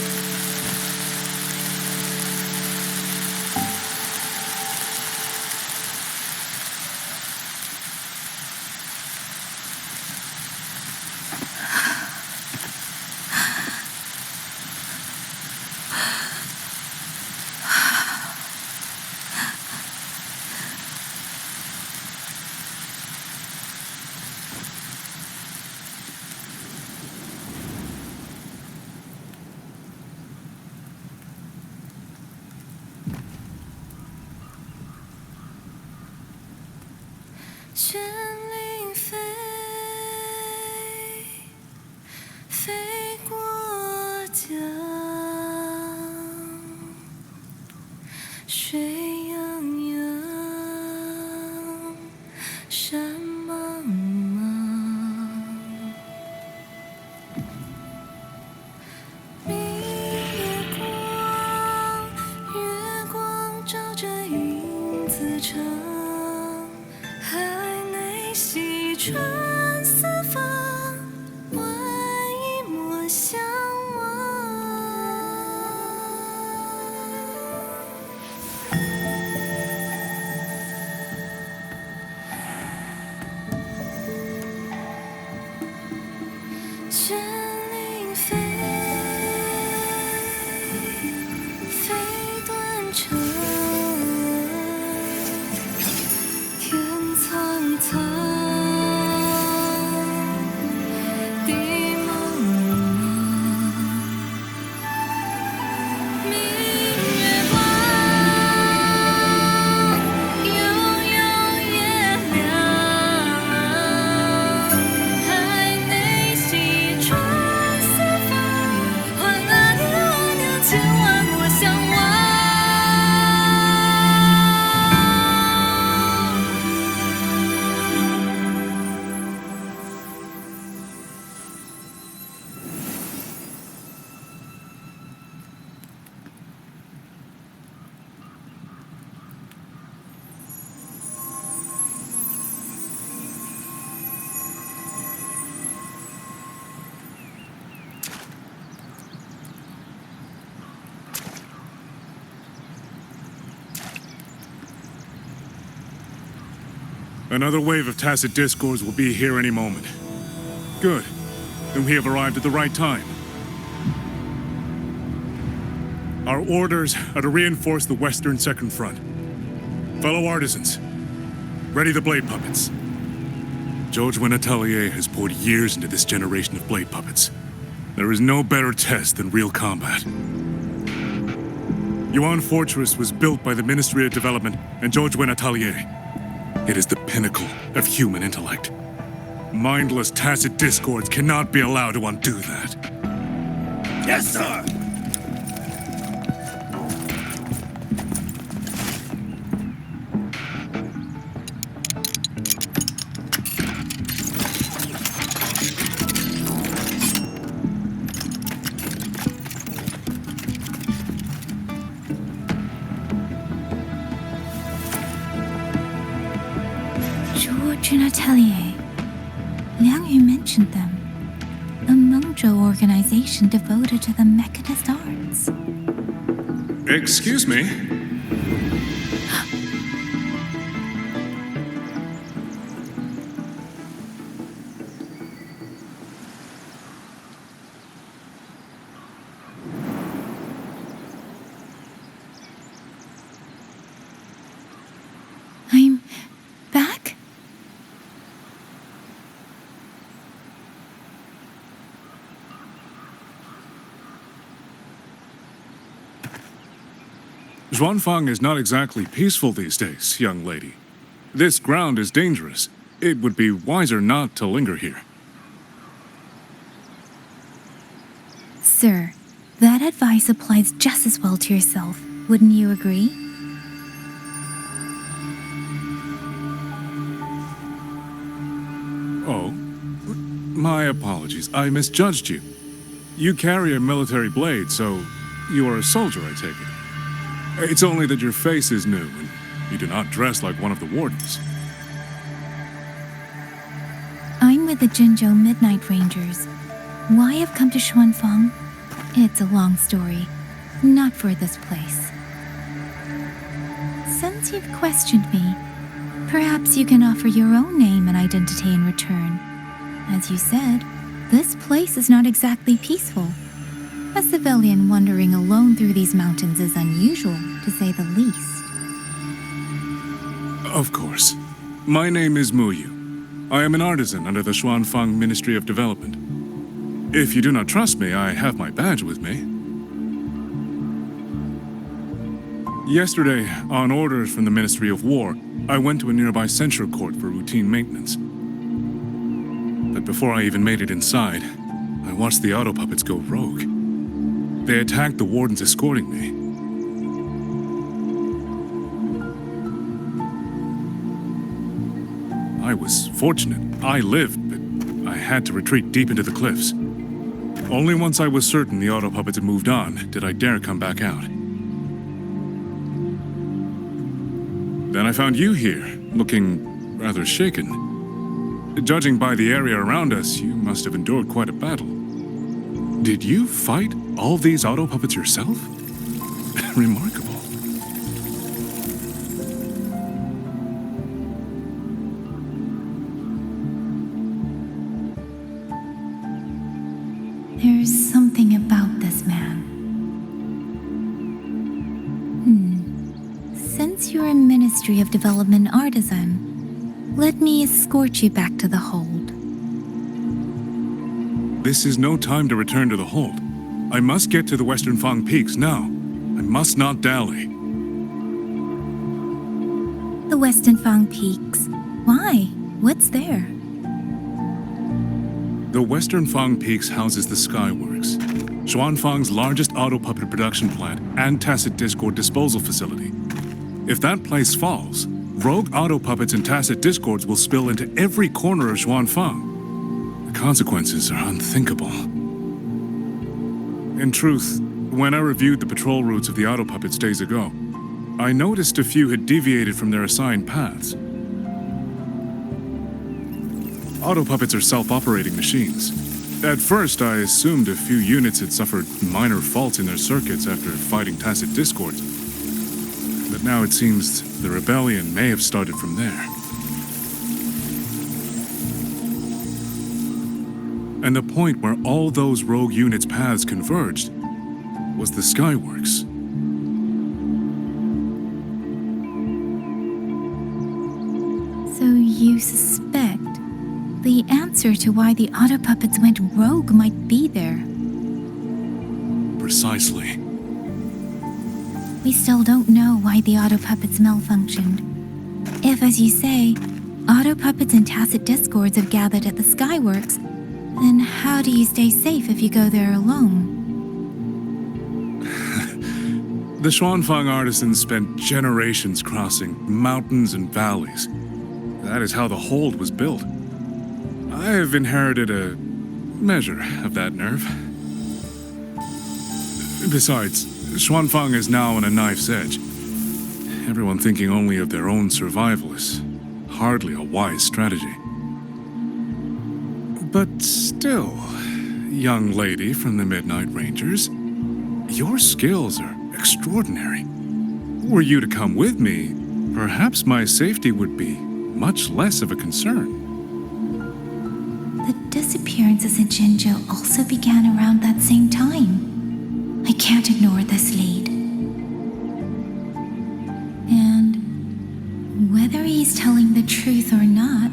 A: 卷领飞，飞断肠，天苍苍，地茫茫，明月光，悠悠月亮，海内西窗四方，换那年我娘千万莫相忘。
I: Another wave of tacit discords will be here any moment. Good. Then we have arrived at the right time. Our orders are to reinforce the western second front. Fellow artisans, ready the blade puppets. Zhoujuan Atelier has poured years into this generation of blade puppets. There is no better test than real combat. Yuan Fortress was built by the Ministry of Development and Zhoujuan Atelier. It is the pinnacle of human intellect. Mindless tacit discords cannot be allowed to undo that.
C: Yes, sir!
E: Zhoujuan Atelier. Liang Yu mentioned them. A Mengzhou organization devoted to the mechanist arts.
I: Excuse me?
E: I'm back?
I: Xuanfang is not exactly peaceful these days, young lady. This ground is dangerous. It would be wiser not to linger here.
E: Sir, that advice applies just as well to yourself. Wouldn't you agree?
I: Oh, my apologies. I misjudged you. You carry a military blade, so you are a soldier, I take it. It's only that your face is new, and you do not dress like one of the wardens.
E: I'm with the Jinzhou Midnight Rangers. Why I've come to Xuanfang? It's a long story. Not for this place. Since you've questioned me, perhaps you can offer your own name and identity in return. As you said, this place is not exactly peaceful. A civilian wandering alone through these mountains is unusual, to say the least.
I: Of course. My name is Muyu. I am an artisan under the Xuanfang Ministry of Development. If you do not trust me, I have my badge with me. Yesterday, on orders from the Ministry of War, I went to a nearby censure court for routine maintenance. But before I even made it inside, I watched the auto puppets go rogue. They attacked the wardens escorting me. I was fortunate. I lived, but I had to retreat deep into the cliffs. Only once I was certain the auto puppets had moved on did I dare come back out. Then I found you here, looking rather shaken. Judging by the area around us, you must have endured quite a battle. Did you fight all these auto puppets yourself? Remarkable.
E: There's something about this man. Since you're a Ministry of Development artisan, let me escort you back to the hold.
I: This is no time to return to the hold. I must get to the Western Fang Peaks now. I must not dally.
E: The Western Fang Peaks. Why? What's there?
I: The Western Fang Peaks houses the Skyworks, Xuanfang's largest auto puppet production plant and tacit discord disposal facility. If that place falls, rogue auto puppets and tacit discords will spill into every corner of Xuanfang. The consequences are unthinkable. In truth, when I reviewed the patrol routes of the auto puppets days ago, I noticed a few had deviated from their assigned paths. Auto puppets are self-operating machines. At first, I assumed a few units had suffered minor faults in their circuits after fighting tacit discords. But now it seems the rebellion may have started from there. And the point where all those rogue units' paths converged was the Skyworks.
E: So you suspect the answer to why the auto puppets went rogue might be there?
I: Precisely.
E: We still don't know why the auto puppets malfunctioned. If, as you say, auto puppets and tacit discords have gathered at the Skyworks, then how do you stay safe if you go there alone?
I: The Xuanfang artisans spent generations crossing mountains and valleys. That is how the hold was built. I have inherited a measure of that nerve. Besides, Xuanfang is now on a knife's edge. Everyone thinking only of their own survival is hardly a wise strategy. But still, young lady from the Midnight Rangers, your skills are extraordinary. Were you to come with me, perhaps my safety would be much less of a concern.
E: The disappearances in Jinzhou also began around that same time. I can't ignore this lead. And whether he's telling the truth or not,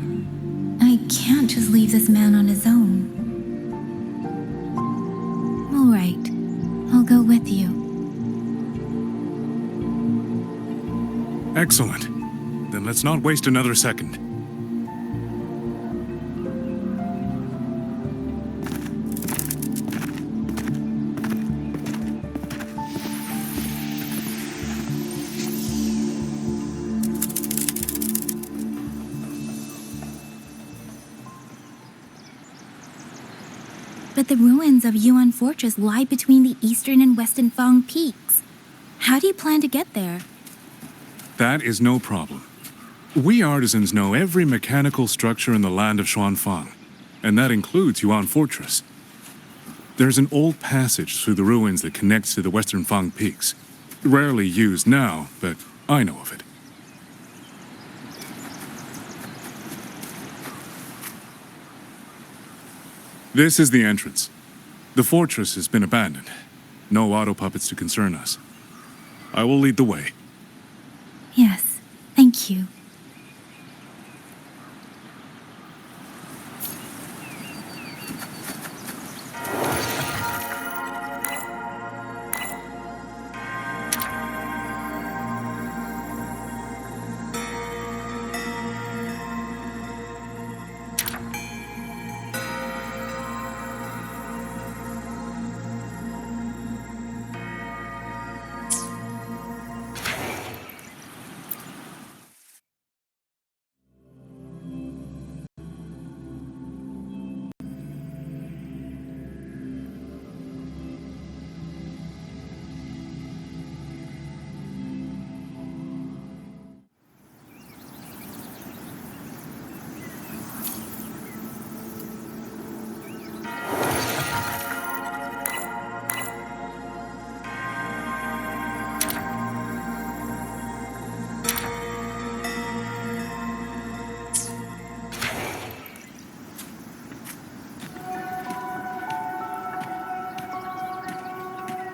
E: I can't just leave this man on his own. All right, I'll go with you.
I: Excellent. Then let's not waste another second.
E: But the ruins of Yuan Fortress lie between the eastern and western Fang peaks. How do you plan to get there?
I: That is no problem. We artisans know every mechanical structure in the Land of Xuanfang, and that includes Yuan Fortress. There's an old passage through the ruins that connects to the western Fang peaks. Rarely used now, but I know of it. This is the entrance. The fortress has been abandoned. No auto puppets to concern us. I will lead the way.
E: Yes, thank you.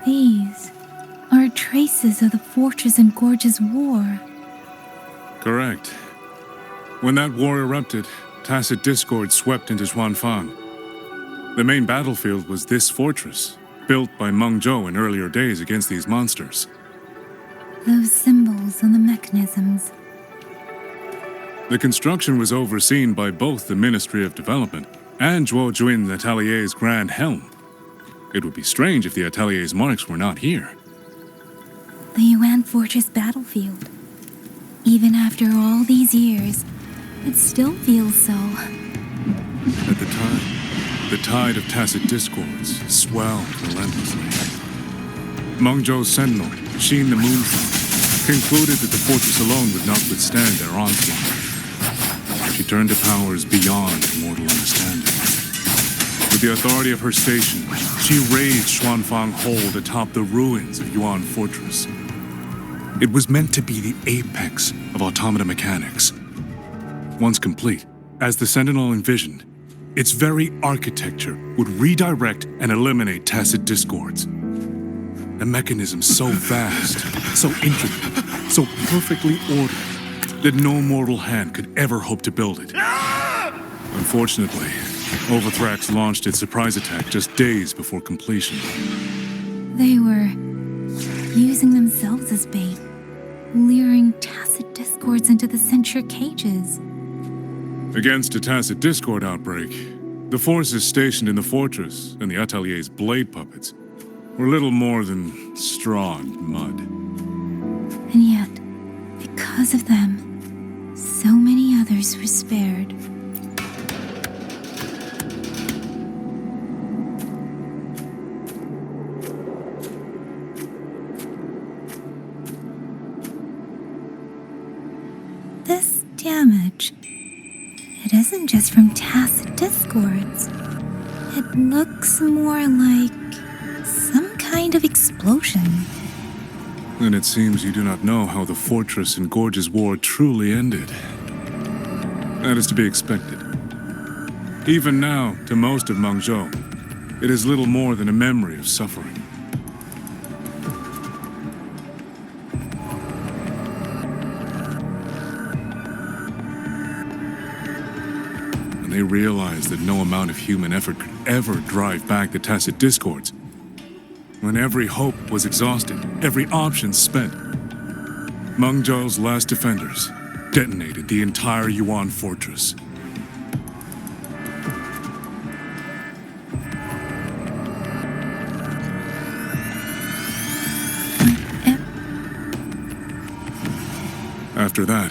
E: These are traces of the Fortress and Gorge's war.
I: Correct. When that war erupted, tacit discord swept into Xuanfang. The main battlefield was this fortress, built by Mengzhou in earlier days against these monsters.
E: Those symbols and the mechanisms.
I: The construction was overseen by both the Ministry of Development and Zhuo Jun Atelier's Grand Helm. It would be strange if the Atelier's marks were not here.
E: The Yuan Fortress battlefield. Even after all these years, it still feels so.
I: At the time, the tide of tacit discords swelled relentlessly. Mengzhou's sentinel, Xin the Moonfang, concluded that the fortress alone would not withstand their onslaught. She turned to powers beyond mortal understanding. With the authority of her station, she raised Xuanfang Hold atop the ruins of Yuan Fortress. It was meant to be the apex of automata mechanics. Once complete, as the Sentinel envisioned, its very architecture would redirect and eliminate tacit discords. A mechanism so vast, so intricate, so perfectly ordered, that no mortal hand could ever hope to build it. Unfortunately, Overthrax launched its surprise attack just days before completion.
E: They were using themselves as bait, luring tacit discords into the censure cages.
I: Against a tacit discord outbreak, the forces stationed in the fortress and the Atelier's blade puppets were little more than straw and mud.
E: And yet, because of them, so many others were spared. This damage, it isn't just from tacit discords. It looks more like some kind of explosion.
I: Then it seems you do not know how the Fortress and Gorge's war truly ended. That is to be expected. Even now, to most of Mengzhou, it is little more than a memory of suffering. And they realized that no amount of human effort could ever drive back the tacit discords. When every hope was exhausted, every option spent, Mengzhou's last defenders detonated the entire Yuan fortress. After that,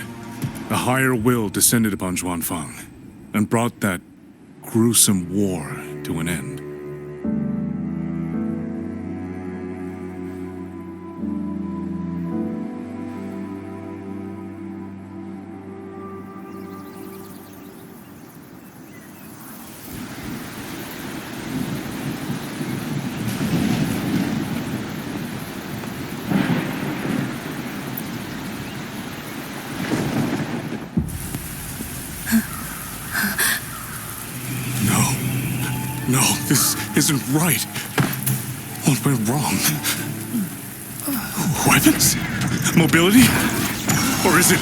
I: a higher will descended upon Xuanfang and brought that gruesome war to an end. No, this isn't right. What went wrong? Weapons? Mobility? Or is it...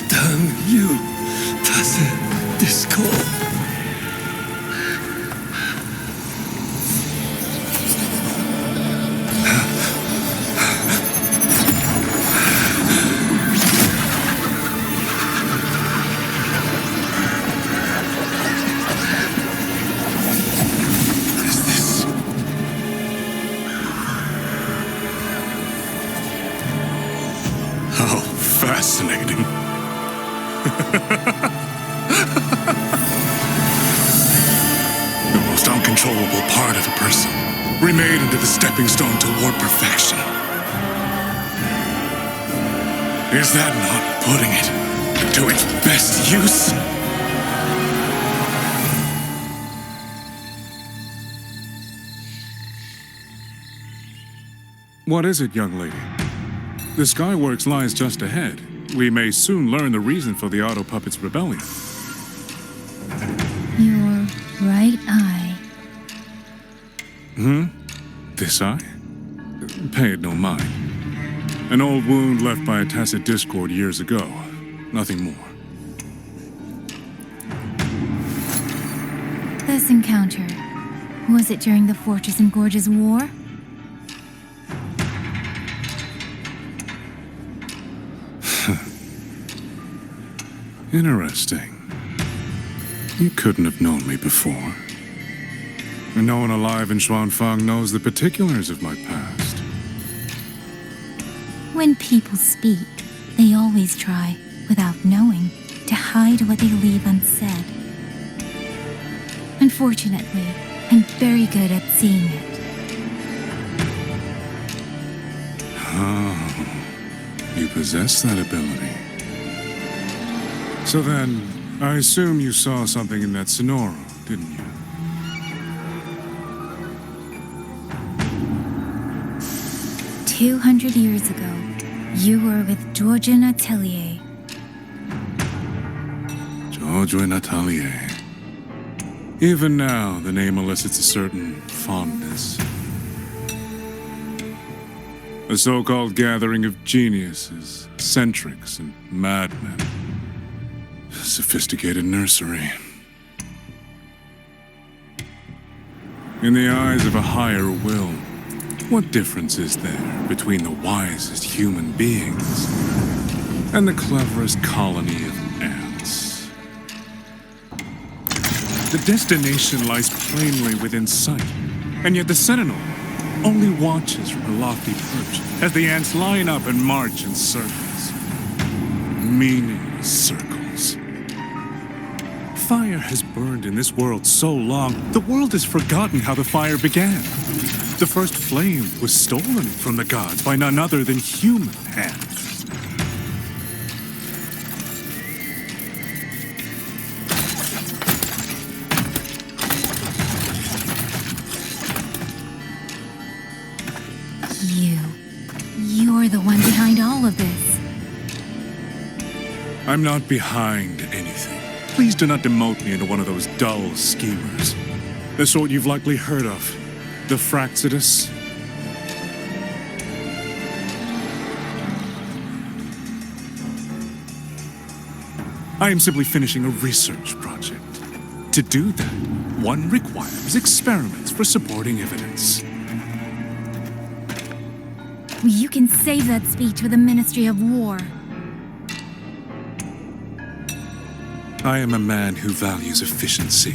G: Damn you, tacit discord.
I: How fascinating. The most uncontrollable part of a person, remade into the stepping stone toward perfection. Is that not putting it to its best use? What is it, young lady? The Skyworks lies just ahead. we may soon learn the reason for the Auto Puppet's rebellion.
E: Your right eye.
I: This eye? Pay it no mind. An old wound left by a tacit discord years ago. Nothing more.
E: This encounter, was it during the Fortress and Gorges War?
I: Interesting. You couldn't have known me before. And no one alive in Xuanfang knows the particulars of my past.
E: When people speak, they always try, without knowing, to hide what they leave unsaid. Unfortunately, I'm very good at seeing it.
I: Oh, you possess that ability. So then, I assume you saw something in that Sonoro, didn't you?
E: "200 years ago, you were with Georgian Atelier."
I: Georgian Atelier. Even now, the name elicits a certain fondness. A so-called gathering of geniuses, eccentrics, and madmen. A sophisticated nursery. In the eyes of a higher will, what difference is there between the wisest human beings and the cleverest colony of ants? The destination lies plainly within sight, and yet the sentinel only watches from her lofty perch as the ants line up and march in circles. Meaningless circles. Fire has burned in this world so long, the world has forgotten how the fire began. The first flame was stolen from the gods by none other than human hands.
E: You're the one behind all of this.
I: I'm not behind anything. Please do not demote me into one of those dull schemers. The sort you've likely heard of. The Fraxidus. I am simply finishing a research project. To do that, one requires experiments for supporting evidence.
E: You can save that speech for the Ministry of War.
I: I am a man who values efficiency.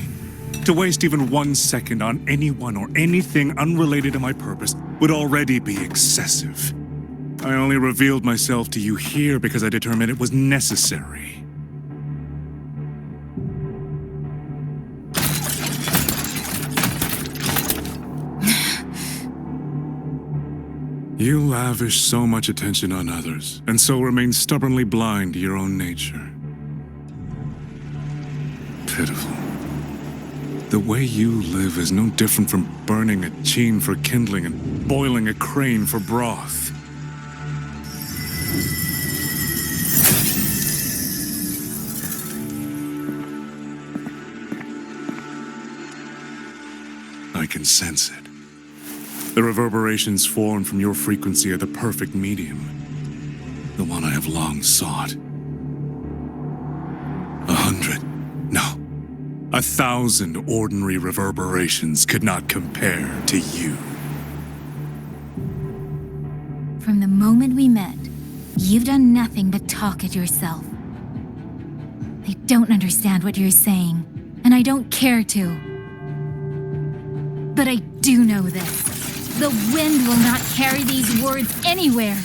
I: To waste even 1 second on anyone or anything unrelated to my purpose would already be excessive. I only revealed myself to you here because I determined it was necessary. You lavish so much attention on others, and so remain stubbornly blind to your own nature. Pitiful. The way you live is no different from burning a chine for kindling and boiling a crane for broth. I can sense it. The reverberations formed from your frequency are the perfect medium. The one I have long sought. 100, no, 1,000 ordinary reverberations could not compare to you.
E: From the moment we met, you've done nothing but talk at yourself. I don't understand what you're saying, and I don't care to. But I do know this. The wind will not carry these words anywhere.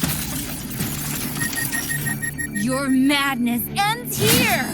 E: Your madness ends here!